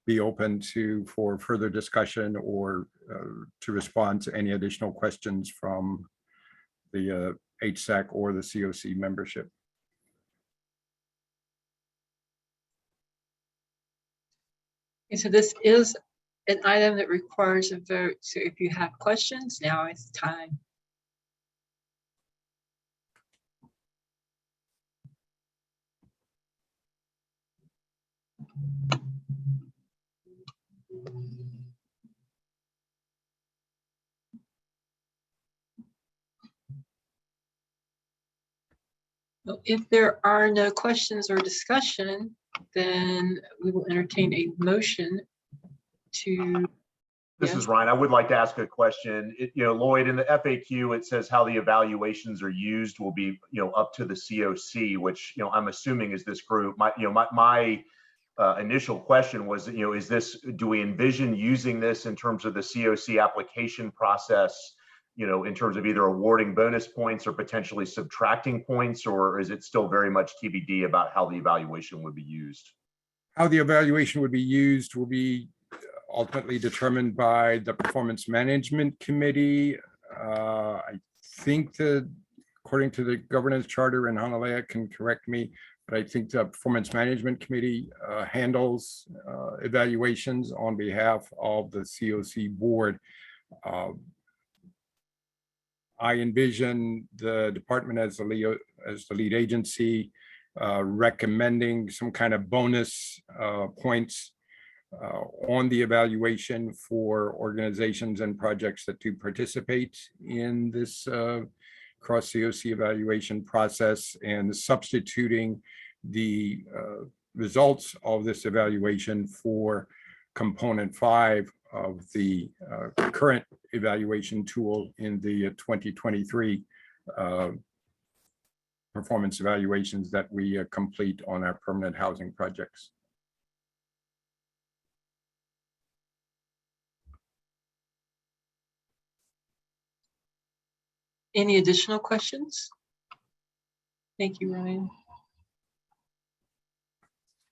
be open for further discussion or to respond to any additional questions from the HSAC or the COC membership. Okay, so this is an item that requires a vote. So if you have questions, now is the time. Well, if there are no questions or discussion, then we will entertain a motion to. This is Ryan. I would like to ask a question. Lloyd, in the FAQ, it says how the evaluations are used will be, up to the COC, which, I'm assuming is this group. My initial question was, is this, do we envision using this in terms of the COC application process, in terms of either awarding bonus points or potentially subtracting points, or is it still very much TBD about how the evaluation would be used? How the evaluation would be used will be ultimately determined by the Performance Management Committee. I think that according to the governance charter, and Hanalea can correct me, but I think the Performance Management Committee handles evaluations on behalf of the COC board. I envision the department as the lead agency recommending some kind of bonus points on the evaluation for organizations and projects that do participate in this cross COC evaluation process, and substituting the results of this evaluation for component 5 of the current evaluation tool in the 2023 performance evaluations that we complete on our permanent housing projects. Any additional questions? Thank you, Ryan.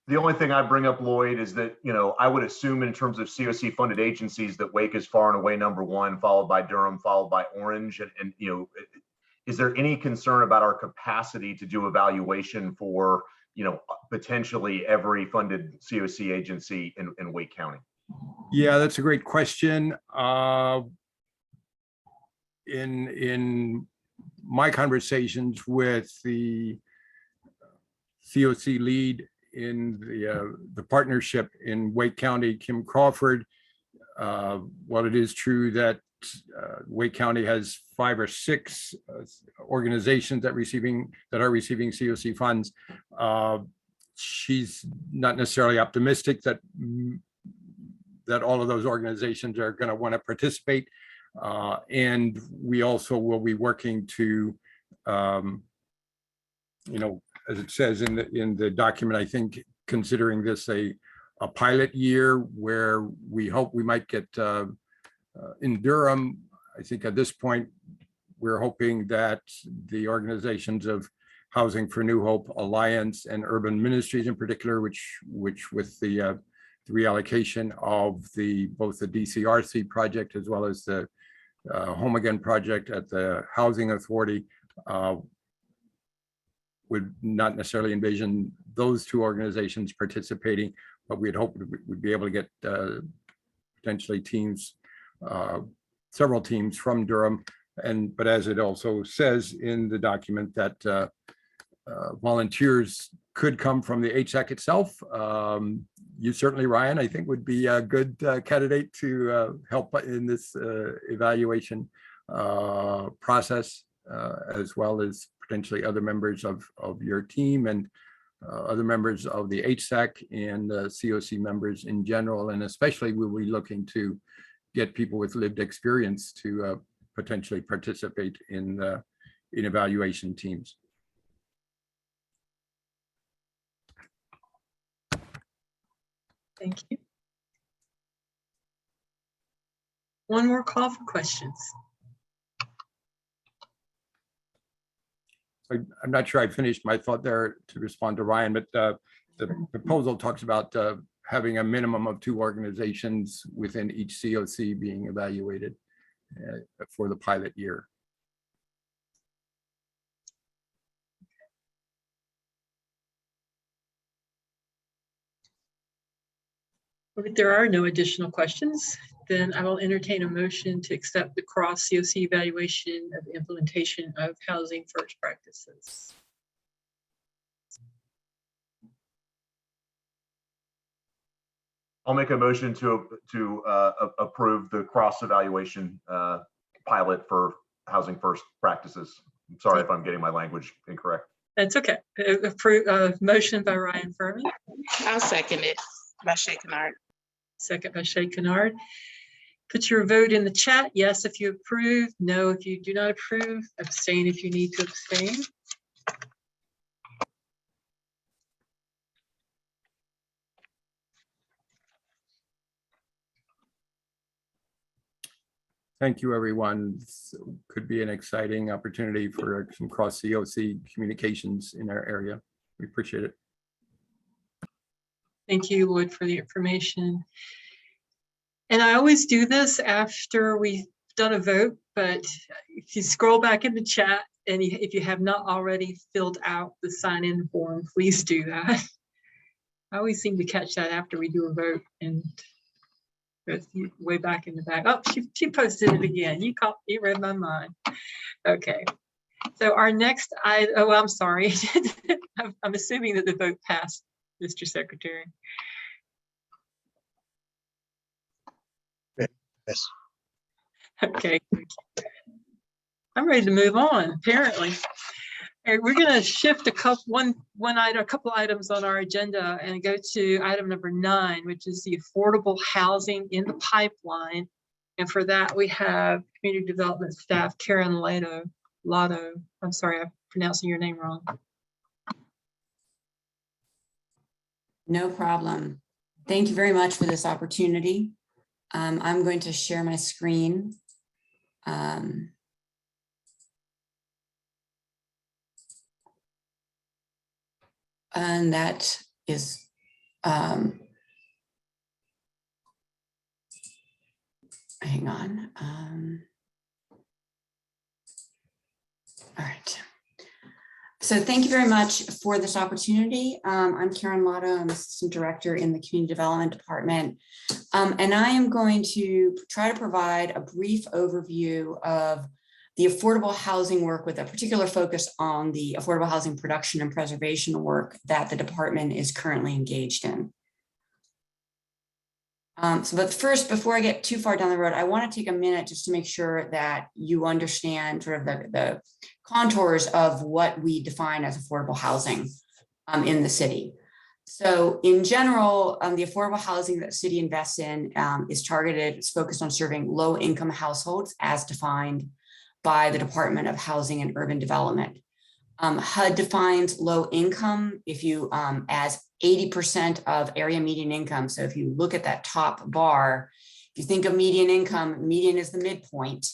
The only thing I bring up, Lloyd, is that, I would assume in terms of COC funded agencies that Wake is far and away #1, followed by Durham, followed by Orange. And is there any concern about our capacity to do evaluation for, potentially every funded COC agency in Wake County? Yeah, that's a great question. In my conversations with the COC lead in the partnership in Wake County, Kim Crawford, while it is true that Wake County has 5 or 6 organizations that are receiving COC funds, she's not necessarily optimistic that all of those organizations are going to want to participate. And we also will be working to, as it says in the document, I think considering this a pilot year where we hope we might get in Durham. I think at this point, we're hoping that the organizations of Housing for New Hope Alliance and Urban Ministries in particular, which with the reallocation of both the DCRC project as well as the Home Again project at the Housing Authority, would not necessarily envision those 2 organizations participating, but we'd hope we'd be able to get potentially teams, several teams from Durham. But as it also says in the document that volunteers could come from the HSAC itself. You certainly, Ryan, I think would be a good candidate to help in this evaluation process, as well as potentially other members of your team and other members of the HSAC and COC members in general. And especially we'll be looking to get people with lived experience to potentially participate in evaluation teams. Thank you. One more call for questions. I'm not sure I finished my thought there to respond to Ryan, but the proposal talks about having a minimum of 2 organizations within each COC being evaluated for the pilot year. If there are no additional questions, then I will entertain a motion to accept the cross COC evaluation of the implementation of Housing First practices. I'll make a motion to approve the cross evaluation pilot for Housing First practices. I'm sorry if I'm getting my language incorrect. That's okay. Motion by Ryan Furman. I'll second it by Shay Kennard. Second by Shay Kennard. Put your vote in the chat. Yes, if you approve. No, if you do not approve. Abstain if you need to abstain. Thank you, everyone. This could be an exciting opportunity for some cross COC communications in our area. We appreciate it. Thank you, Lloyd, for the information. And I always do this after we've done a vote, but if you scroll back in the chat and if you have not already filled out the sign-in form, please do that. I always seem to catch that after we do a vote and goes way back in the back. Oh, she posted it again. You read my mind. Okay. So our next, I'm sorry. I'm assuming that the vote passed, Mr. Secretary. Yes. Okay. I'm ready to move on, apparently. All right, we're going to shift a couple items on our agenda and go to item number 9, which is the affordable housing in the pipeline. And for that, we have community development staff, Karen Lotto. I'm sorry, I'm pronouncing your name wrong. No problem. Thank you very much for this opportunity. I'm going to share my screen. And that is, hang on. All right. So thank you very much for this opportunity. I'm Karen Lotto, I'm Assistant Director in the Community Development Department. And I am going to try to provide a brief overview of the affordable housing work with a particular focus on the affordable housing production and preservation work that the department is currently engaged in. But first, before I get too far down the road, I want to take a minute just to make sure that you understand sort of the contours of what we define as affordable housing in the city. So in general, the affordable housing that the city invests in is targeted, it's focused on serving low-income households as defined by the Department of Housing and Urban Development. HUD defines low income if you as 80% of area median income. So if you look at that top bar, if you think of median income, median is the midpoint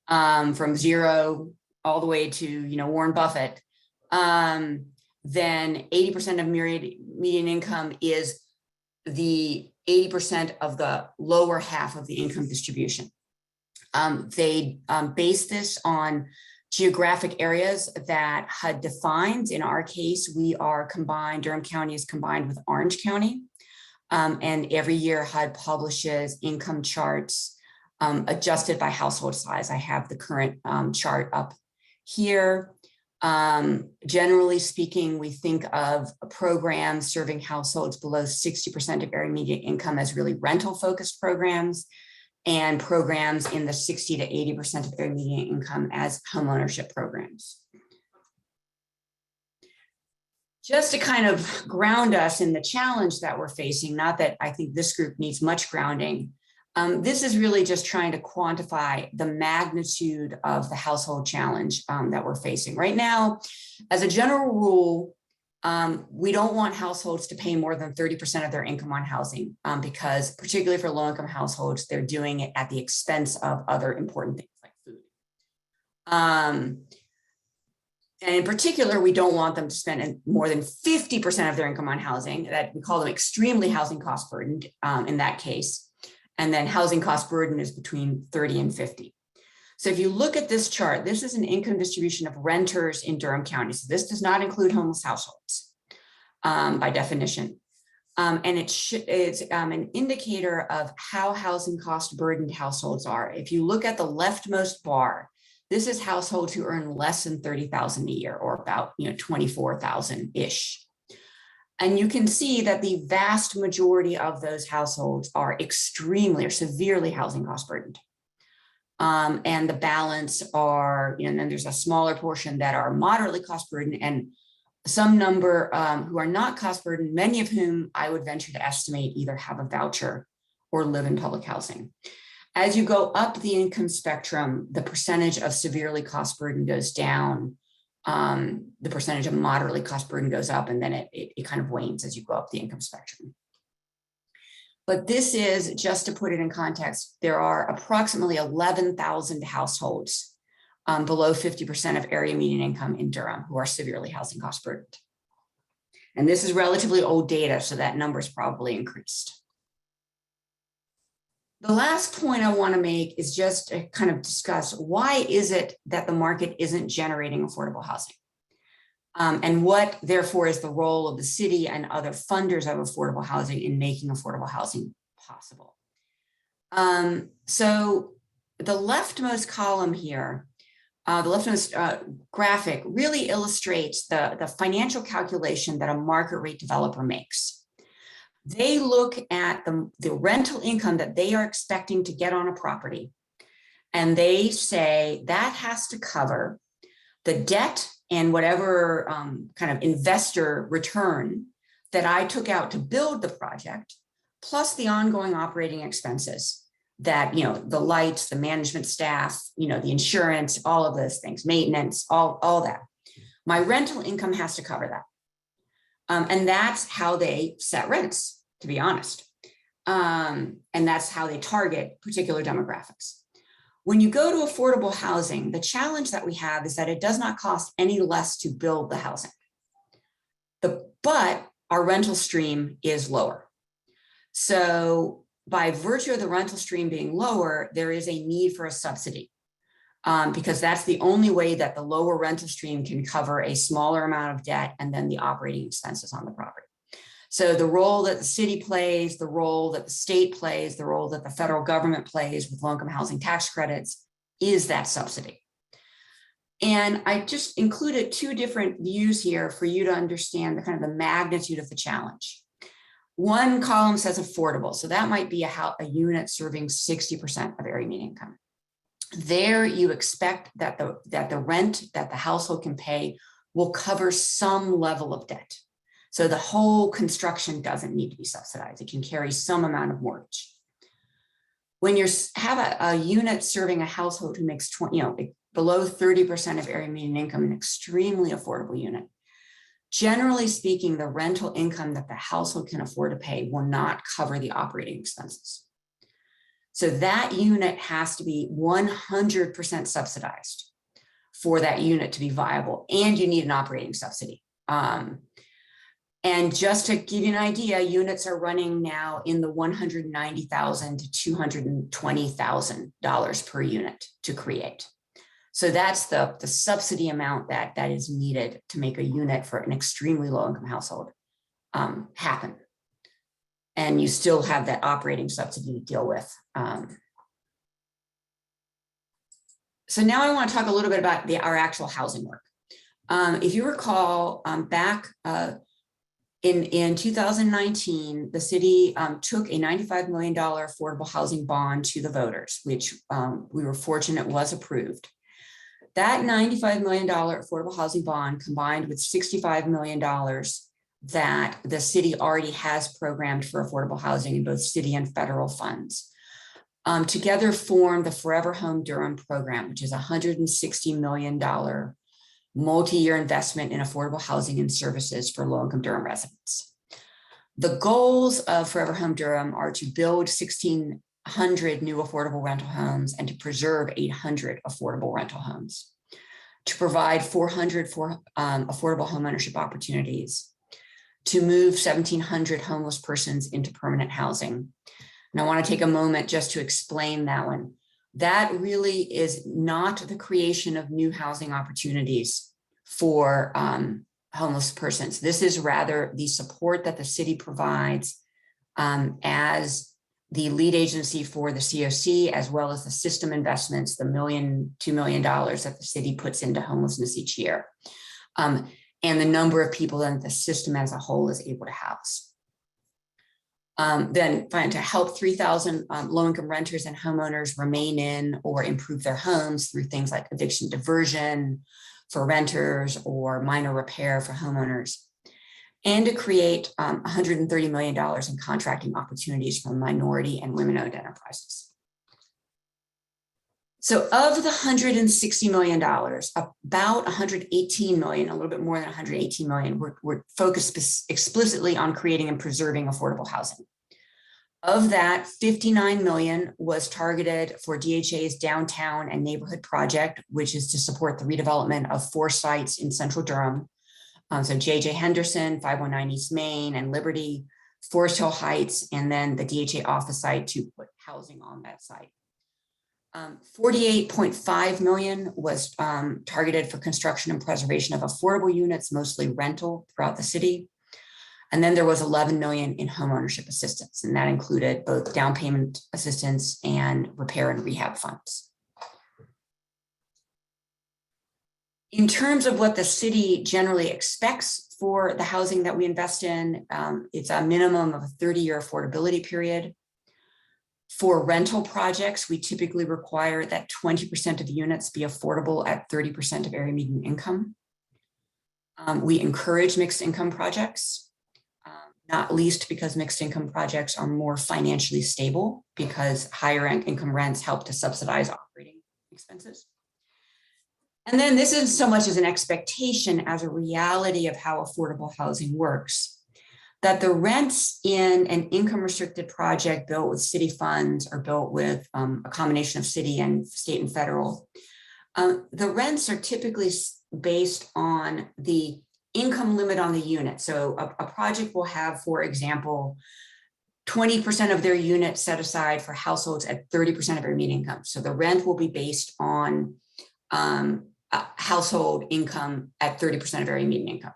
from 0 all the way to Warren Buffett. Then 80% of median income is the 80% of the lower half of the income distribution. They base this on geographic areas that HUD defines. In our case, we are combined, Durham County is combined with Orange County. And every year HUD publishes income charts adjusted by household size. I have the current chart up here. Generally speaking, we think of programs serving households below 60% of area median income as really rental focused programs, and programs in the 60 to 80% of area median income as homeownership programs. Just to kind of ground us in the challenge that we're facing, not that I think this group needs much grounding, this is really just trying to quantify the magnitude of the household challenge that we're facing. Right now, as a general rule, we don't want households to pay more than 30% of their income on housing because particularly for low-income households, they're doing it at the expense of other important things like food. And in particular, we don't want them to spend more than 50% of their income on housing. That we call them extremely housing cost burdened in that case. And then housing cost burden is between 30 and 50. So if you look at this chart, this is an income distribution of renters in Durham County. So this does not include homeless households by definition. And it's an indicator of how housing cost burdened households are. If you look at the leftmost bar, this is households who earn less than $30,000 a year, or about 24,000-ish. And you can see that the vast majority of those households are extremely or severely housing cost burdened. And the balance are, and then there's a smaller portion that are moderately cost burdened, and some number who are not cost burdened, many of whom I would venture to estimate either have a voucher or live in public housing. As you go up the income spectrum, the percentage of severely cost burdened goes down. The percentage of moderately cost burdened goes up, and then it kind of wanes as you go up the income spectrum. But this is, just to put it in context, there are approximately 11,000 households below 50% of area median income in Durham who are severely housing cost burdened. And this is relatively old data, so that number is probably increased. The last point I want to make is just to kind of discuss why is it that the market isn't generating affordable housing? And what, therefore, is the role of the city and other funders of affordable housing in making affordable housing possible? So the leftmost column here, the leftmost graphic really illustrates the financial calculation that a market rate developer makes. They look at the rental income that they are expecting to get on a property, and they say that has to cover the debt and whatever kind of investor return that I took out to build the project, plus the ongoing operating expenses that, the lights, the management staff, the insurance, all of those things, maintenance, all that. My rental income has to cover that. And that's how they set rents, to be honest. And that's how they target particular demographics. When you go to affordable housing, the challenge that we have is that it does not cost any less to build the housing. The but our rental stream is lower. So by virtue of the rental stream being lower, there is a need for a subsidy. Because that's the only way that the lower rental stream can cover a smaller amount of debt and then the operating expenses on the property. So the role that the city plays, the role that the state plays, the role that the federal government plays with low-income housing tax credits is that subsidy. And I just included two different views here for you to understand the kind of the magnitude of the challenge. One column says affordable, so that might be a unit serving 60% of area median income. There you expect that the rent that the household can pay will cover some level of debt. So the whole construction doesn't need to be subsidized. It can carry some amount of mortgage. When you have a unit serving a household who makes below 30% of area median income, an extremely affordable unit, generally speaking, the rental income that the household can afford to pay will not cover the operating expenses. So that unit has to be 100% subsidized for that unit to be viable, and you need an operating subsidy. And just to give you an idea, units are running now in the $190,000 to $220,000 per unit to create. So that's the subsidy amount that is needed to make a unit for an extremely low income household happen. And you still have that operating subsidy to deal with. So now I want to talk a little bit about our actual housing work. If you recall, back in 2019, the city took a $95 million affordable housing bond to the voters, which we were fortunate was approved. That $95 million affordable housing bond combined with $65 million that the city already has programmed for affordable housing in both city and federal funds, together form the Forever Home Durham program, which is a $160 million multi-year investment in affordable housing and services for low-income Durham residents. The goals of Forever Home Durham are to build 1,600 new affordable rental homes and to preserve 800 affordable rental homes, to provide 400 affordable homeownership opportunities, to move 1,700 homeless persons into permanent housing. And I want to take a moment just to explain that one. That really is not the creation of new housing opportunities for homeless persons. This is rather the support that the city provides as the lead agency for the COC, as well as the system investments, the $2 million that the city puts into homelessness each year, and the number of people that the system as a whole is able to house. Then to help 3,000 low-income renters and homeowners remain in or improve their homes through things like eviction diversion for renters or minor repair for homeowners, and to create $130 million in contracting opportunities for minority and women-owned enterprises. So of the $160 million, about $118 million, a little bit more than $118 million, were focused explicitly on creating and preserving affordable housing. Of that, $59 million was targeted for DHA's downtown and neighborhood project, which is to support the redevelopment of 4 sites in central Durham. So J.J. Henderson, 519 East Main and Liberty, Forest Hill Heights, and then the DHA office site to put housing on that site. $48.5 million was targeted for construction and preservation of affordable units, mostly rental throughout the city. And then there was $11 million in homeownership assistance, and that included both down payment assistance and repair and rehab funds. In terms of what the city generally expects for the housing that we invest in, it's a minimum of a 30-year affordability period. For rental projects, we typically require that 20% of units be affordable at 30% of area median income. We encourage mixed income projects, not least because mixed income projects are more financially stable because higher income rents help to subsidize operating expenses. And then this isn't so much as an expectation as a reality of how affordable housing works, that the rents in an income restricted project built with city funds or built with a combination of city and state and federal, the rents are typically based on the income limit on the unit. So a project will have, for example, 20% of their unit set aside for households at 30% of their median income. So the rent will be based on household income at 30% of area median income.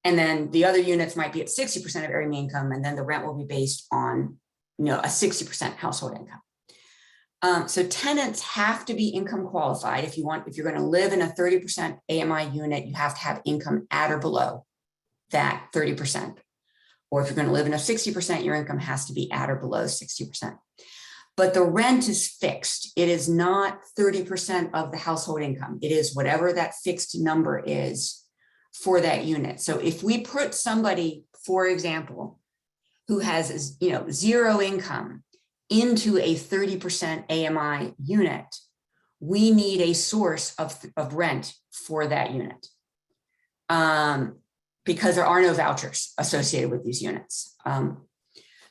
And then the other units might be at 60% of area median income, and then the rent will be based on, a 60% household income. So tenants have to be income qualified. If you're going to live in a 30% AMI unit, you have to have income at or below that 30%. Or if you're going to live in a 60%, your income has to be at or below 60%. But the rent is fixed. It is not 30% of the household income. It is whatever that fixed number is for that unit. So if we put somebody, for example, who has, zero income into a 30% AMI unit, we need a source of rent for that unit. Because there are no vouchers associated with these units.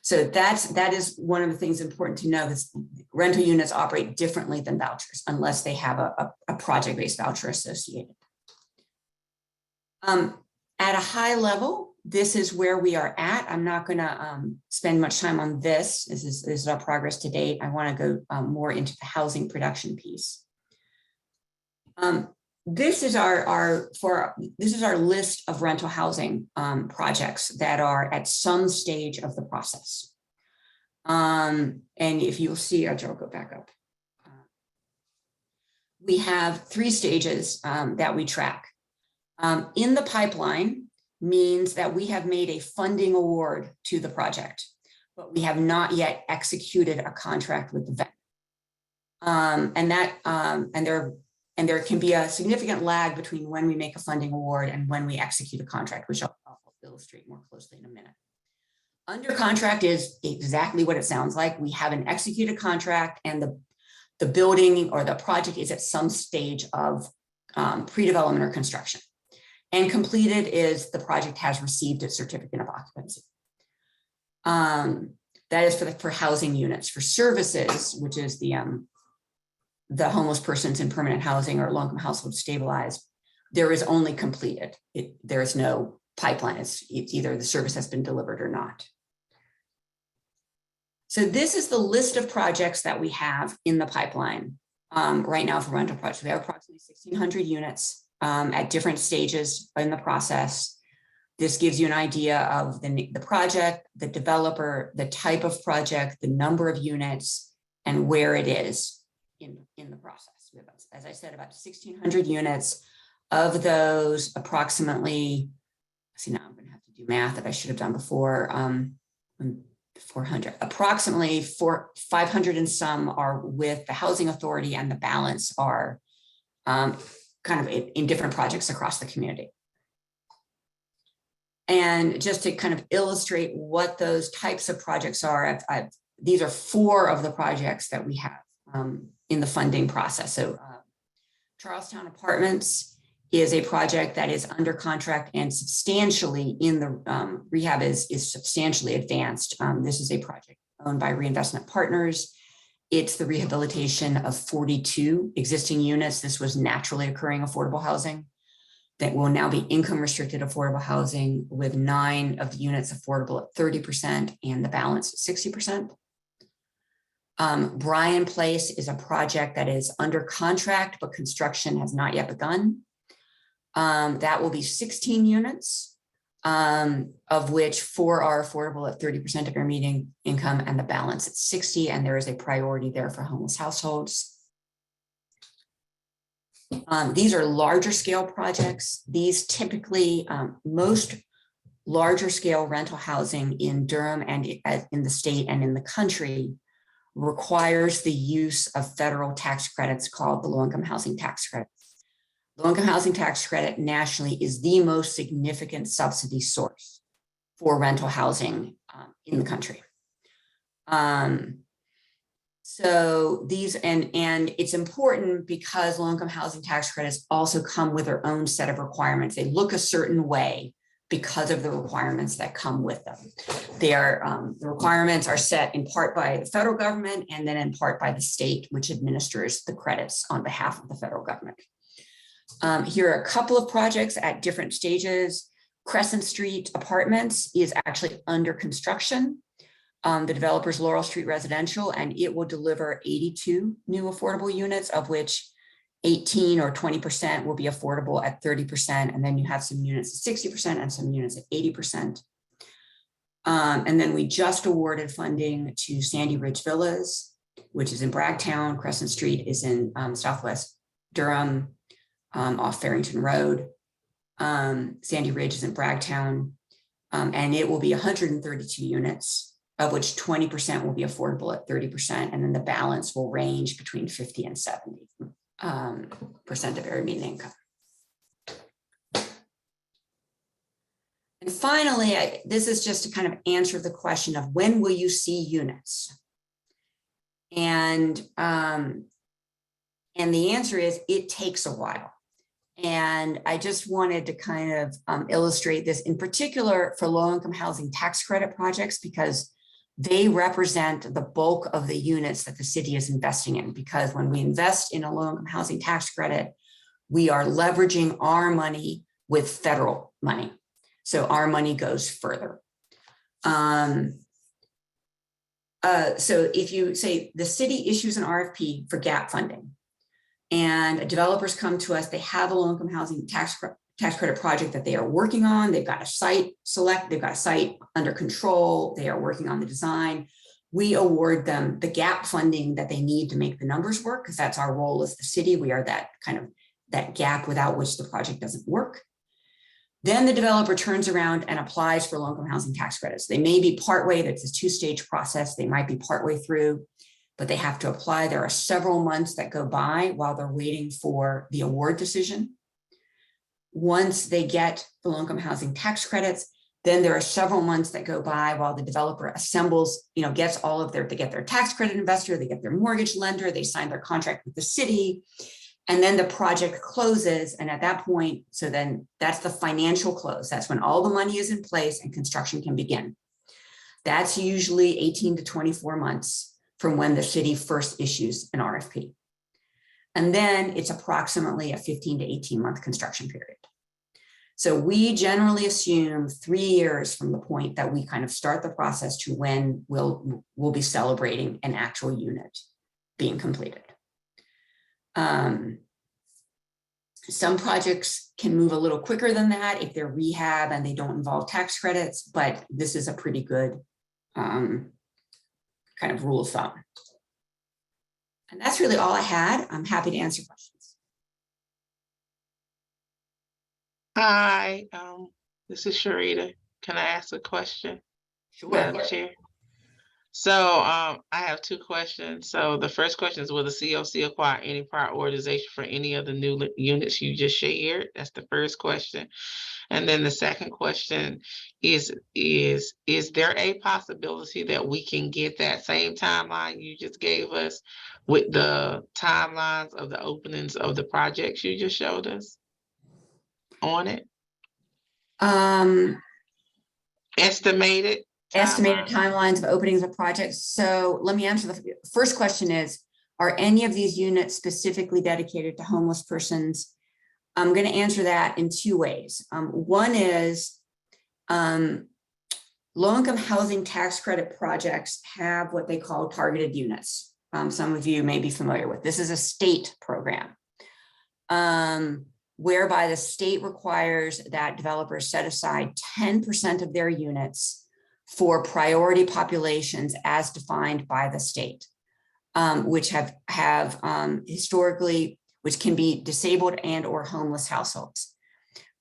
So that is one of the things important to know, is rental units operate differently than vouchers unless they have a project-based voucher associated. At a high level, this is where we are at. I'm not gonna spend much time on this. This is our progress to date. I wanna go more into the housing production piece. This is our list of rental housing projects that are at some stage of the process. And if you'll see, I'll go back up. We have 3 stages that we track. In the pipeline means that we have made a funding award to the project, but we have not yet executed a contract with the vendor. And there can be a significant lag between when we make a funding award and when we execute a contract, which I'll illustrate more closely in a minute. Under contract is exactly what it sounds like. We have an executed contract, and the building or the project is at some stage of pre-development or construction. And completed is the project has received its certificate of occupancy. That is for housing units. For services, which is the homeless persons in permanent housing or low-income household stabilized, there is only completed. There is no pipeline. It's either the service has been delivered or not. So this is the list of projects that we have in the pipeline right now for rental projects. We have approximately 1,600 units at different stages in the process. This gives you an idea of the project, the developer, the type of project, the number of units, and where it is in the process. We have, as I said, about 1,600 units. Of those, approximately, see, now I'm going to have to do math that I should have done before, 400, approximately 500 and some are with the housing authority, and the balance are kind of in different projects across the community. And just to kind of illustrate what those types of projects are, these are 4 of the projects that we have in the funding process. So Charlestown Apartments is a project that is under contract and substantially in the rehab is substantially advanced. This is a project owned by Reinvestment Partners. It's the rehabilitation of 42 existing units. This was naturally occurring affordable housing that will now be income restricted affordable housing, with 9 of the units affordable at 30% and the balance at 60%. Bryan Place is a project that is under contract, but construction has not yet begun. That will be 16 units, of which 4 are affordable at 30% of your median income and the balance at 60%. And there is a priority there for homeless households. These are larger scale projects. These typically, most larger scale rental housing in Durham and in the state and in the country requires the use of federal tax credits called the low-income housing tax credit. Low-income housing tax credit nationally is the most significant subsidy source for rental housing in the country. So these, and it's important because low-income housing tax credits also come with their own set of requirements. They look a certain way because of the requirements that come with them. They are, the requirements are set in part by the federal government and then in part by the state, which administers the credits on behalf of the federal government. Here are a couple of projects at different stages. Crescent Street Apartments is actually under construction. The developer's Laurel Street Residential, and it will deliver 82 new affordable units, of which 18 or 20% will be affordable at 30%. And then you have some units at 60% and some units at 80%. And then we just awarded funding to Sandy Ridge Villas, which is in Bragtown. Crescent Street is in Southwest Durham, off Farrington Road. Sandy Ridge is in Bragtown, and it will be 132 units, of which 20% will be affordable at 30%, and then the balance will range between 50 and 70% of area median income. And finally, this is just to kind of answer the question of when will you see units? And the answer is it takes a while. And I just wanted to kind of illustrate this in particular for low-income housing tax credit projects, because they represent the bulk of the units that the city is investing in. Because when we invest in a low-income housing tax credit, we are leveraging our money with federal money. So our money goes further. So if you say the city issues an RFP for gap funding, and developers come to us, they have a low-income housing tax credit project that they are working on. They've got a site they've got a site under control. They are working on the design. We award them the gap funding that they need to make the numbers work, because that's our role as the city. We are that kind of that gap without which the project doesn't work. Then the developer turns around and applies for low-income housing tax credits. They may be partway, that's a two-stage process. They might be partway through, but they have to apply. There are several months that go by while they're waiting for the award decision. Once they get the low-income housing tax credits, then there are several months that go by while the developer assembles, gets all of they get their tax credit investor, they get their mortgage lender, they sign their contract with the city, and then the project closes. And at that point, so then that's the financial close. That's when all the money is in place and construction can begin. That's usually 18 to 24 months from when the city first issues an RFP. And then it's approximately a 15 to 18 month construction period. So we generally assume 3 years from the point that we kind of start the process to when we'll be celebrating an actual unit being completed. Some projects can move a little quicker than that if they're rehab and they don't involve tax credits, but this is a pretty good kind of rule of thumb. And that's really all I had. I'm happy to answer questions. Hi, this is Sharita. Can I ask a question? Sure. Madam Chair. So I have two questions. So the first question is, will the COC acquire any prioritization for any of the new units you just shared? That's the first question. And then the second question is there a possibility that we can get that same timeline you just gave us with the timelines of the openings of the projects you just showed us on it? Estimated timelines of openings of projects. So let me answer the first question is, are any of these units specifically dedicated to homeless persons? I'm going to answer that in two ways. One is low-income housing tax credit projects have what they call targeted units. Some of you may be familiar with. This is a state program whereby the state requires that developers set aside 10% of their units for priority populations as defined by the state, which have historically, which can be disabled and or homeless households.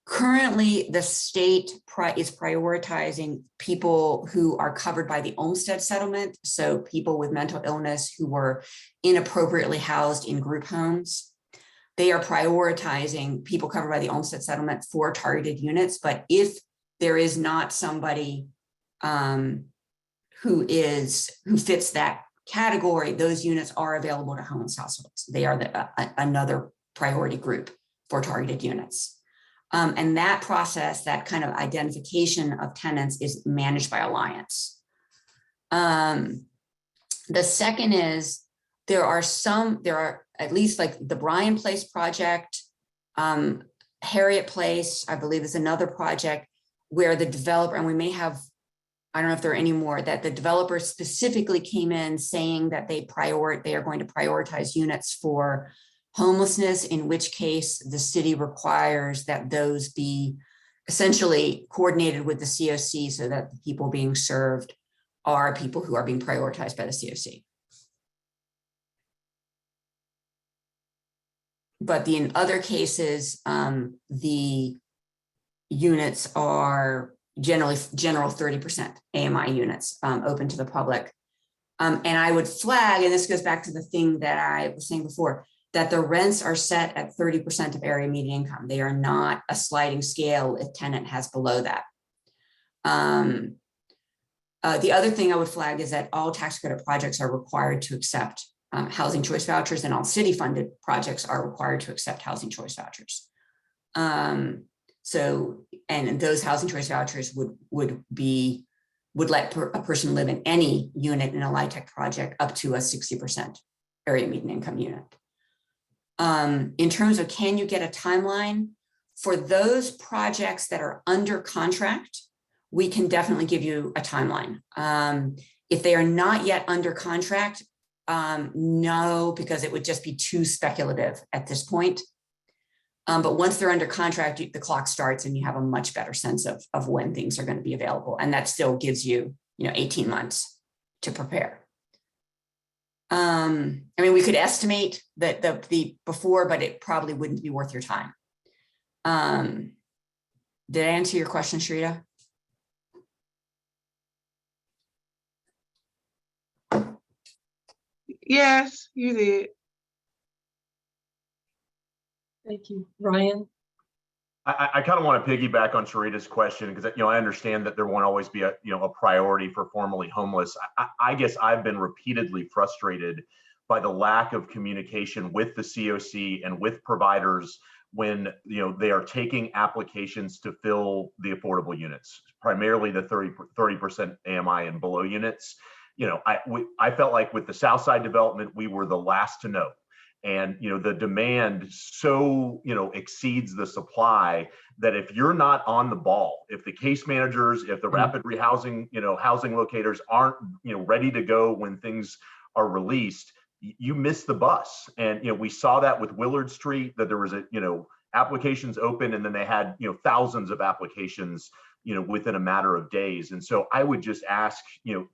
Currently, the state is prioritizing people who are covered by the Olmstead settlement, so people with mental illness who were inappropriately housed in group homes. They are prioritizing people covered by the Olmstead settlement for targeted units, but if there is not somebody who fits that category, those units are available to homeless households. They are another priority group for targeted units. And that process, that kind of identification of tenants, is managed by Alliance. The second is there are at least like the Bryan Place project Harriet Place, I believe, is another project where the developer, and we may have, I don't know if there are any more, that the developer specifically came in saying that they are going to prioritize units for homelessness, in which case the city requires that those be essentially coordinated with the COC so that the people being served are people who are being prioritized by the COC. But in other cases, the units are general 30% AMI units open to the public. And I would flag, and this goes back to the thing that I was saying before, that the rents are set at 30% of area median income. They are not a sliding scale if tenant has below that. The other thing I would flag is that all tax credit projects are required to accept housing choice vouchers, and all city funded projects are required to accept housing choice vouchers. So, and those housing choice vouchers would let a person live in any unit in a LIHTC project up to a 60% area median income unit. In terms of, can you get a timeline for those projects that are under contract? We can definitely give you a timeline. If they are not yet under contract, no, because it would just be too speculative at this point. But once they're under contract, the clock starts and you have a much better sense of when things are going to be available. And that still gives you, 18 months to prepare. I mean, we could estimate that the before, but it probably wouldn't be worth your time. Did I answer your question, Sharita? Yes, you did. Thank you. Ryan? I kind of want to piggyback on Sharita's question because I understand that there won't always be a priority for formerly homeless. I guess I've been repeatedly frustrated by the lack of communication with the COC and with providers when they are taking applications to fill the affordable units, primarily the 30% AMI and below units. I felt like with the Southside development, we were the last to know. And the demand so exceeds the supply that if you're not on the ball, if the case managers, if the rapid rehousing housing locators aren't ready to go when things are released, you miss the bus. And we saw that with Willard Street, that there was applications open and then they had thousands of applications within a matter of days. And so I would just ask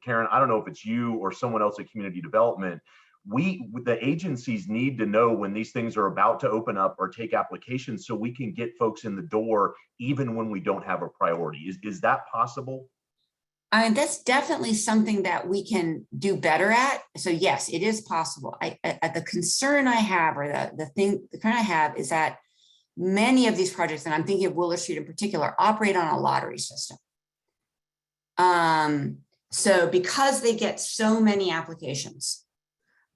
Karen, I don't know if it's you or someone else at community development, the agencies need to know when these things are about to open up or take applications so we can get folks in the door even when we don't have a priority. Is that possible? That's definitely something that we can do better at. So yes, it is possible. The concern I have, or the concern I have, is that many of these projects, and I'm thinking of Willard Street in particular, operate on a lottery system. So because they get so many applications,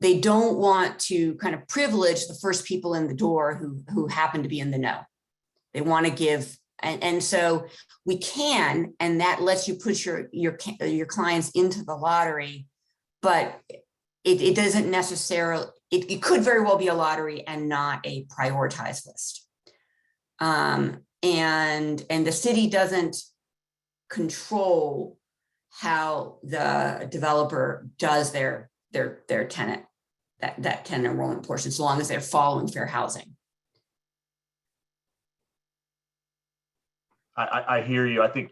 they don't want to kind of privilege the first people in the door who happen to be in the know. They want to give, and so we can, and that lets you put your clients into the lottery, but it doesn't necessarily, it could very well be a lottery and not a prioritized list. And the city doesn't control how the developer does their tenant, that tenant enrollment portion, so long as they're following fair housing. I hear you. I think,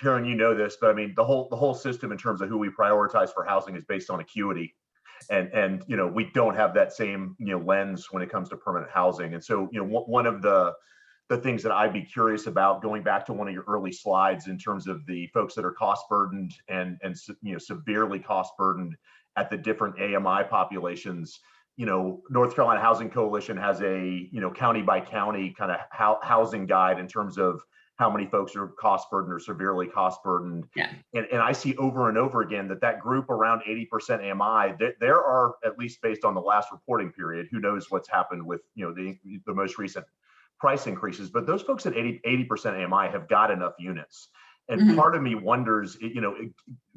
Karen, this, but I mean, the whole system in terms of who we prioritize for housing is based on acuity. And we don't have that same, lens when it comes to permanent housing. And so, one of the things that I'd be curious about, going back to one of your early slides in terms of the folks that are cost burdened and severely cost burdened at the different AMI populations, North Carolina Housing Coalition has a, county by county kind of housing guide in terms of how many folks are cost burdened or severely cost burdened. Yeah. And I see over and over again that group around 80% AMI, there are, at least based on the last reporting period, who knows what's happened with, the most recent price increases, but those folks at 80% AMI have got enough units. And part of me wonders,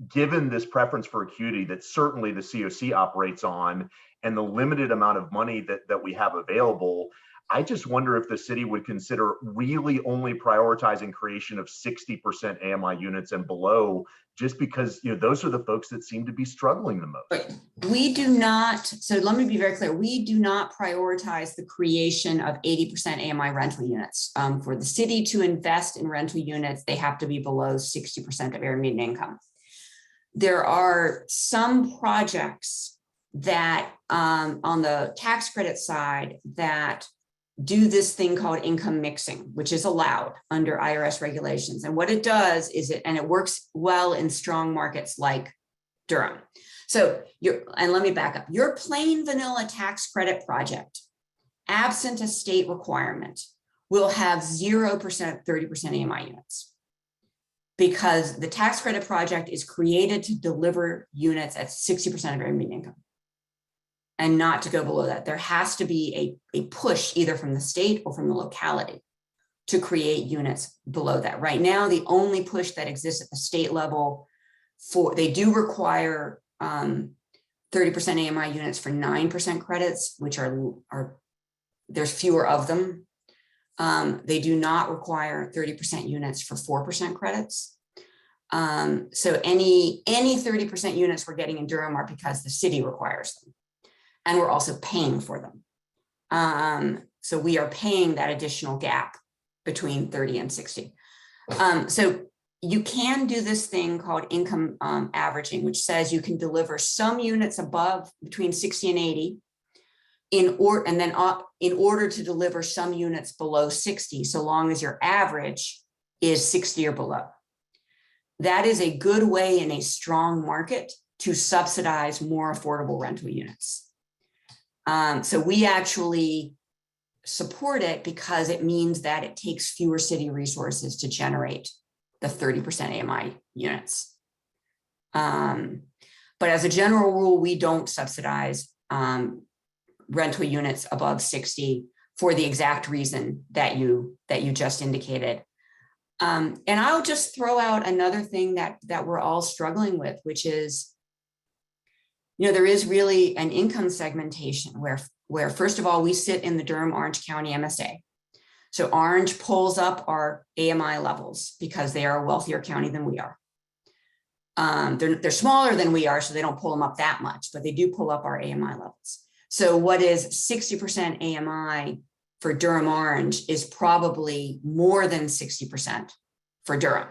given this preference for acuity that certainly the COC operates on and the limited amount of money that we have available, I just wonder if the city would consider really only prioritizing creation of 60% AMI units and below, just because, you know, those are the folks that seem to be struggling the most. But we do not, so let me be very clear, we do not prioritize the creation of 80% AMI rental units. For the city to invest in rental units, they have to be below 60% of area median income. There are some projects that on the tax credit side that do this thing called income mixing, which is allowed under IRS regulations. And what it does is it works well in strong markets like Durham. So and let me back up, your plain vanilla tax credit project, absent a state requirement, will have 0%, 30% AMI units, because the tax credit project is created to deliver units at 60% of area median income, and not to go below that. There has to be a push either from the state or from the locality to create units below that. Right now, the only push that exists at the state level they do require 30% AMI units for 9% credits, which are there's fewer of them. They do not require 30% units for 4% credits. So any 30% units we're getting in Durham are because the city requires them. And we're also paying for them. So we are paying that additional gap between 30 and 60. So you can do this thing called income averaging, which says you can deliver some units above between 60 and 80 in order to deliver some units below 60, so long as your average is 60 or below. That is a good way in a strong market to subsidize more affordable rental units. So we actually support it because it means that it takes fewer city resources to generate the 30% AMI units. But as a general rule, we don't subsidize rental units above 60 for the exact reason that you just indicated. And I'll just throw out another thing that we're all struggling with, which is, you know, there is really an income segmentation where first of all, we sit in the Durham-Orange County MSA. So Orange pulls up our AMI levels because they are a wealthier county than we are. They're smaller than we are, so they don't pull them up that much, but they do pull up our AMI levels. So what is 60% AMI for Durham-Orange is probably more than 60% for Durham.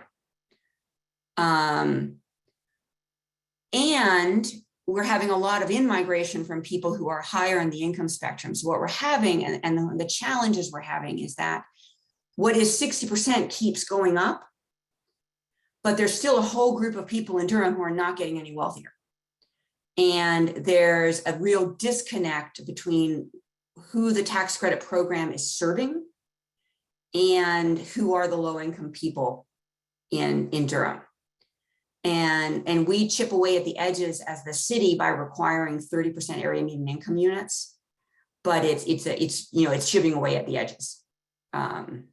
And we're having a lot of in-migration from people who are higher in the income spectrum. So what we're having, and the challenges we're having, is that what is 60% keeps going up, but there's still a whole group of people in Durham who are not getting any wealthier. And there's a real disconnect between who the tax credit program is serving and who are the low-income people in Durham. And we chip away at the edges as the city by requiring 30% area median income units, but it's chipping away at the edges. And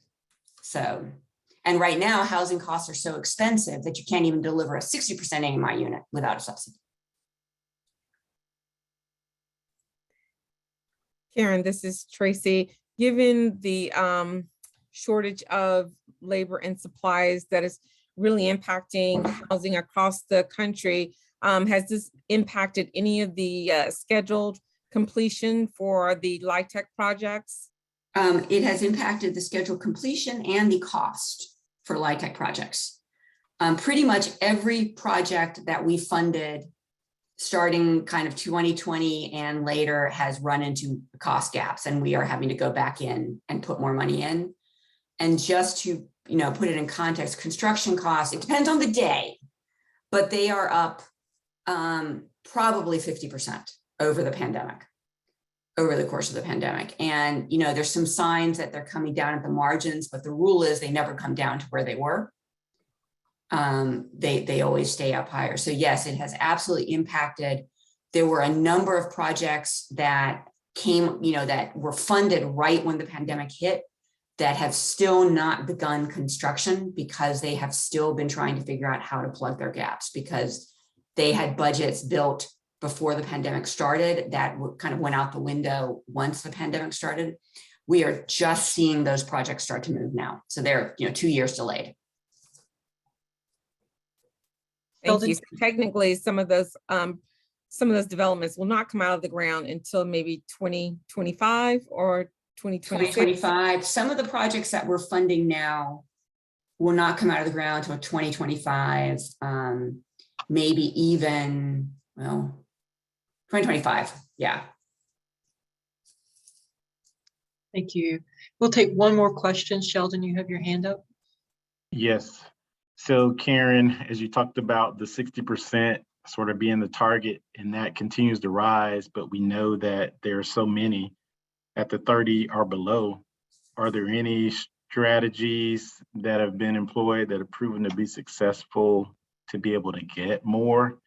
right now, housing costs are so expensive that you can't even deliver a 60% AMI unit without a subsidy. Karen, this is Tracy. Given the shortage of labor and supplies that is really impacting housing across the country, has this impacted any of the scheduled completion for the LIHTC projects? It has impacted the scheduled completion and the cost for LIHTC projects. Pretty much every project that we funded starting kind of 2020 and later has run into cost gaps, and we are having to go back in and put more money in. And just to put it in context, construction costs, it depends on the day, but they are up probably 50% over the course of the pandemic. And there's some signs that they're coming down at the margins, but the rule is they never come down to where they were. They always stay up higher. So yes, it has absolutely impacted. There were a number of projects that came, that were funded right when the pandemic hit, that have still not begun construction because they have still been trying to figure out how to plug their gaps, because they had budgets built before the pandemic started that kind of went out the window once the pandemic started. We are just seeing those projects start to move now. So they're, 2 years delayed. Thank you. So technically, some of those developments will not come out of the ground until maybe 2025 or 2026. 2025. Some of the projects that we're funding now will not come out of the ground until 2025. Maybe even, 2025. Yeah. Thank you. We'll take one more question. Sheldon, you have your hand up. Yes. So Karen, as you talked about the 60% sort of being the target, and that continues to rise, but we know that there are so many at the 30 or below. Are there any strategies that have been employed that have proven to be successful to be able to get more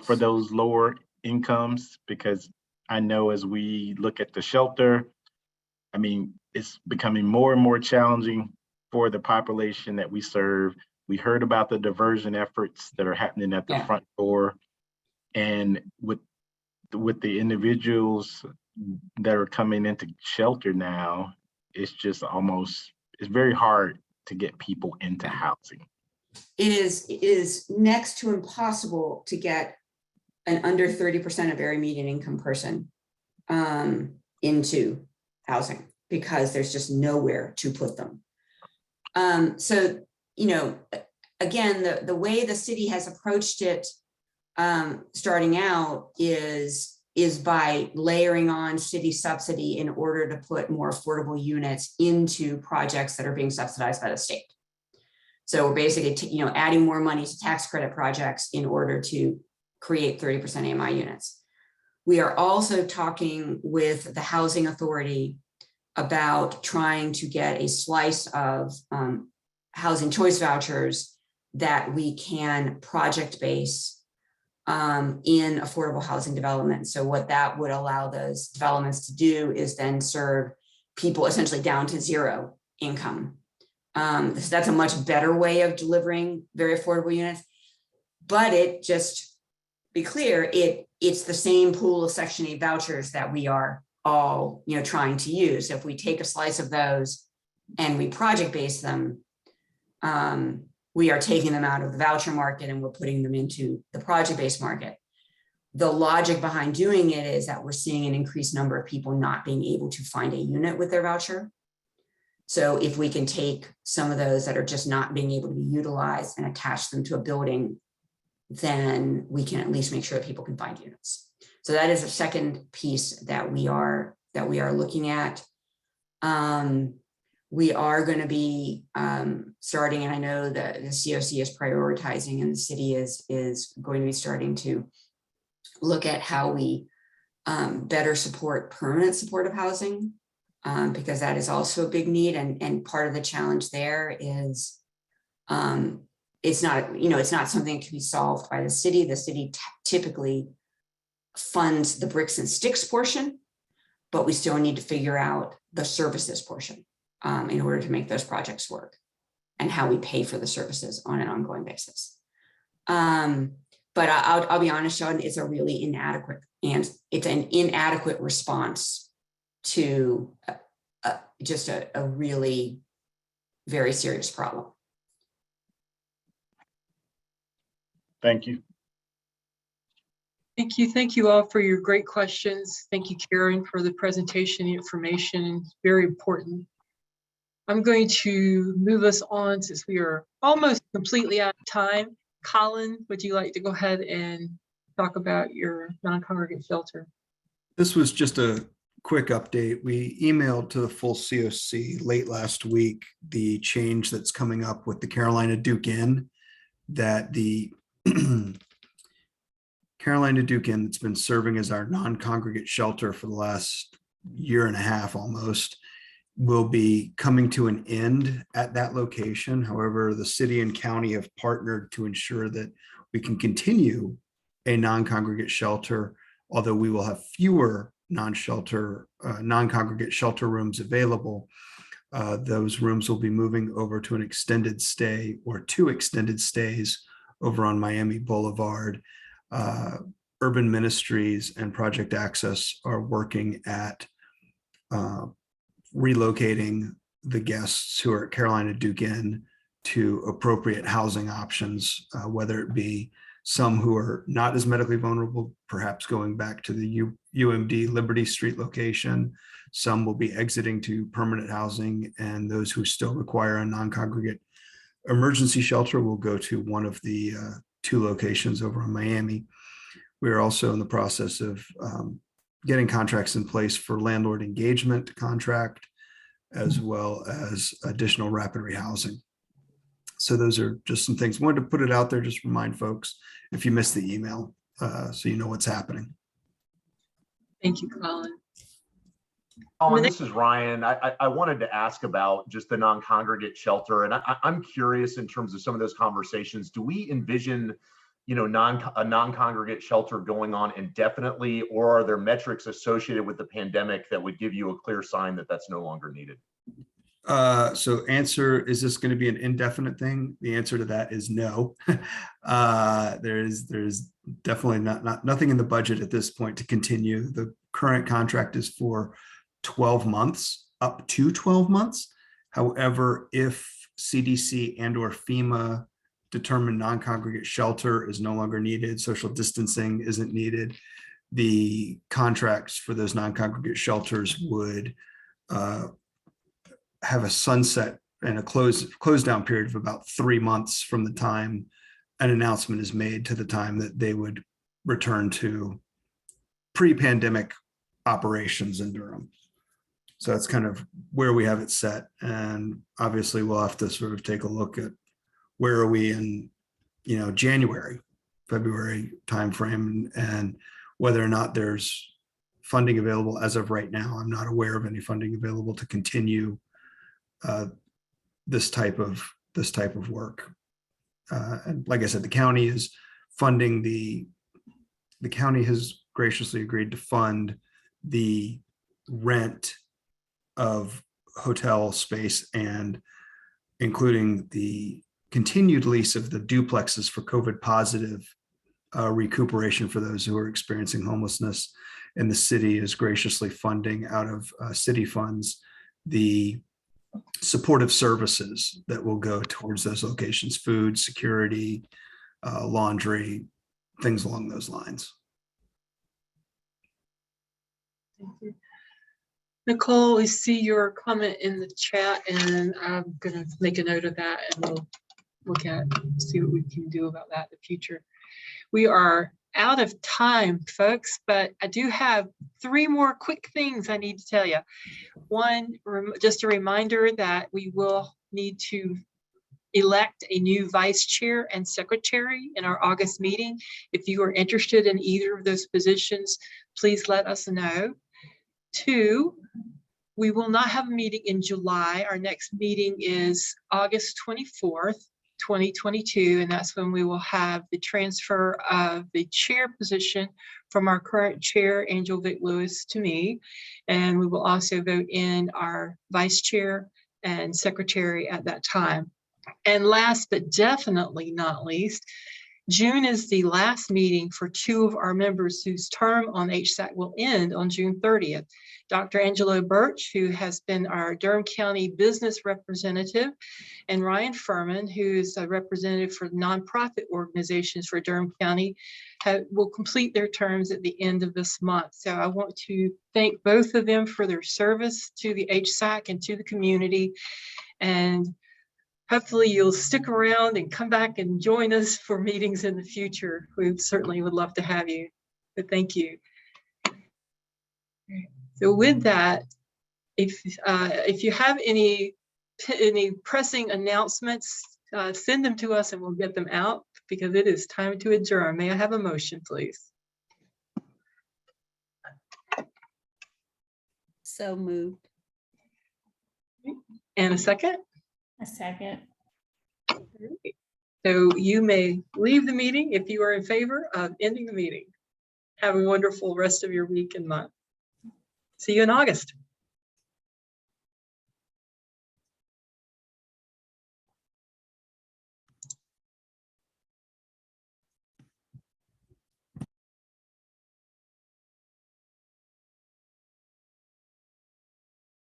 for those lower incomes? Because I know as we look at the shelter, I mean, it's becoming more and more challenging for the population that we serve. We heard about the diversion efforts that are happening at the front door, and with the individuals that are coming into shelter now, it's just it's very hard to get people into housing. It is next to impossible to get an under 30% of very median income person into housing because there's just nowhere to put them. So, again, the way the city has approached it starting out is by layering on city subsidy in order to put more affordable units into projects that are being subsidized by the state. So we're basically, adding more money to tax credit projects in order to create 30% AMI units. We are also talking with the Housing Authority about trying to get a slice of housing choice vouchers that we can project base in affordable housing development. So what that would allow those developments to do is then serve people essentially down to zero income. So that's a much better way of delivering very affordable units. But it, just be clear, it's the same pool of Section 8 vouchers that we are all trying to use. So if we take a slice of those and we project base them, we are taking them out of the voucher market and we're putting them into the project-based market. The logic behind doing it is that we're seeing an increased number of people not being able to find a unit with their voucher. So if we can take some of those that are just not being able to be utilized and attach them to a building, then we can at least make sure that people can find units. So that is a second piece that we are looking at. We are going to be starting, and I know that the COC is prioritizing, and the city is going to be starting to look at how we better support permanent supportive housing, because that is also a big need. And part of the challenge there is it's not something that can be solved by the city. The city typically funds the bricks and sticks portion, but we still need to figure out the services portion in order to make those projects work and how we pay for the services on an ongoing basis. But I'll be honest, Sean, it's a really inadequate, and it's an inadequate response to just a really very serious problem. Thank you. Thank you. Thank you all for your great questions. Thank you, Karen, for the presentation, the information. It's very important. I'm going to move us on since we are almost completely out of time. Colin, would you like to go ahead and talk about your non-congregate shelter? This was just a quick update. We emailed to the full COC late last week the change that's coming up with the Carolina Duke Inn, that the Carolina Duke Inn that's been serving as our non-congregate shelter for the last year and a half almost will be coming to an end at that location. However, the city and county have partnered to ensure that we can continue a non-congregate shelter, although we will have fewer non-congregate shelter rooms available. Those rooms will be moving over to an extended stay or 2 extended stays over on Miami Boulevard. Urban Ministries and Project Access are working at relocating the guests who are at Carolina Duke Inn to appropriate housing options, whether it be some who are not as medically vulnerable, perhaps going back to the UMD Liberty Street location. Some will be exiting to permanent housing, and those who still require a non-congregate emergency shelter will go to one of the 2 locations over in Miami. We are also in the process of getting contracts in place for landlord engagement contract, as well as additional rapid rehousing. So those are just some things. Wanted to put it out there, just remind folks if you missed the email, so you know what's happening. Thank you, Colin. Colin, this is Ryan. I wanted to ask about just the non-congregate shelter, and I'm curious in terms of some of those conversations. Do we envision, you know, a non-congregate shelter going on indefinitely, or are there metrics associated with the pandemic that would give you a clear sign that that's no longer needed? So answer, is this going to be an indefinite thing? The answer to that is no. There's definitely nothing in the budget at this point to continue. The current contract is for 12 months, up to 12 months. However, if CDC and or FEMA determine non-congregate shelter is no longer needed, social distancing isn't needed, the contracts for those non-congregate shelters would have a sunset and a close down period of about 3 months from the time an announcement is made to the time that they would return to pre-pandemic operations in Durham. So that's kind of where we have it set. And obviously we'll have to sort of take a look at where are we in, you know, January, February timeframe, and whether or not there's funding available. As of right now, I'm not aware of any funding available to continue this type of work. And like I said, the county is funding the county has graciously agreed to fund the rent of hotel space, and including the continued lease of the duplexes for COVID positive recuperation for those who are experiencing homelessness. And the city is graciously funding out of city funds the supportive services that will go towards those locations: food, security, laundry, things along those lines. Thank you. Nicole, we see your comment in the chat, and I'm going to make a note of that, and we'll look at, see what we can do about that in the future. We are out of time, folks, but I do have 3 more quick things I need to tell you. One, just a reminder that we will need to elect a new vice chair and secretary in our August meeting. If you are interested in either of those positions, please let us know. 2, we will not have a meeting in July. Our next meeting is August 24th, 2022, and that's when we will have the transfer of the chair position from our current chair, Angel Vic Lewis, to me. And we will also vote in our vice chair and secretary at that time. And last but definitely not least, June is the last meeting for 2 of our members whose term on HSAC will end on June 30th. Dr. Angelo Birch, who has been our Durham County business representative, and Ryan Furman, who is a representative for nonprofit organizations for Durham County, will complete their terms at the end of this month. So I want to thank both of them for their service to the HSAC and to the community. And hopefully you'll stick around and come back and join us for meetings in the future. We certainly would love to have you, but thank you. So with that, if you have any pressing announcements, send them to us and we'll get them out, because it is time to adjourn. May I have a motion, please? So moved. And a second? A second. So you may leave the meeting if you are in favor of ending the meeting. Have a wonderful rest of your week and month. See you in August.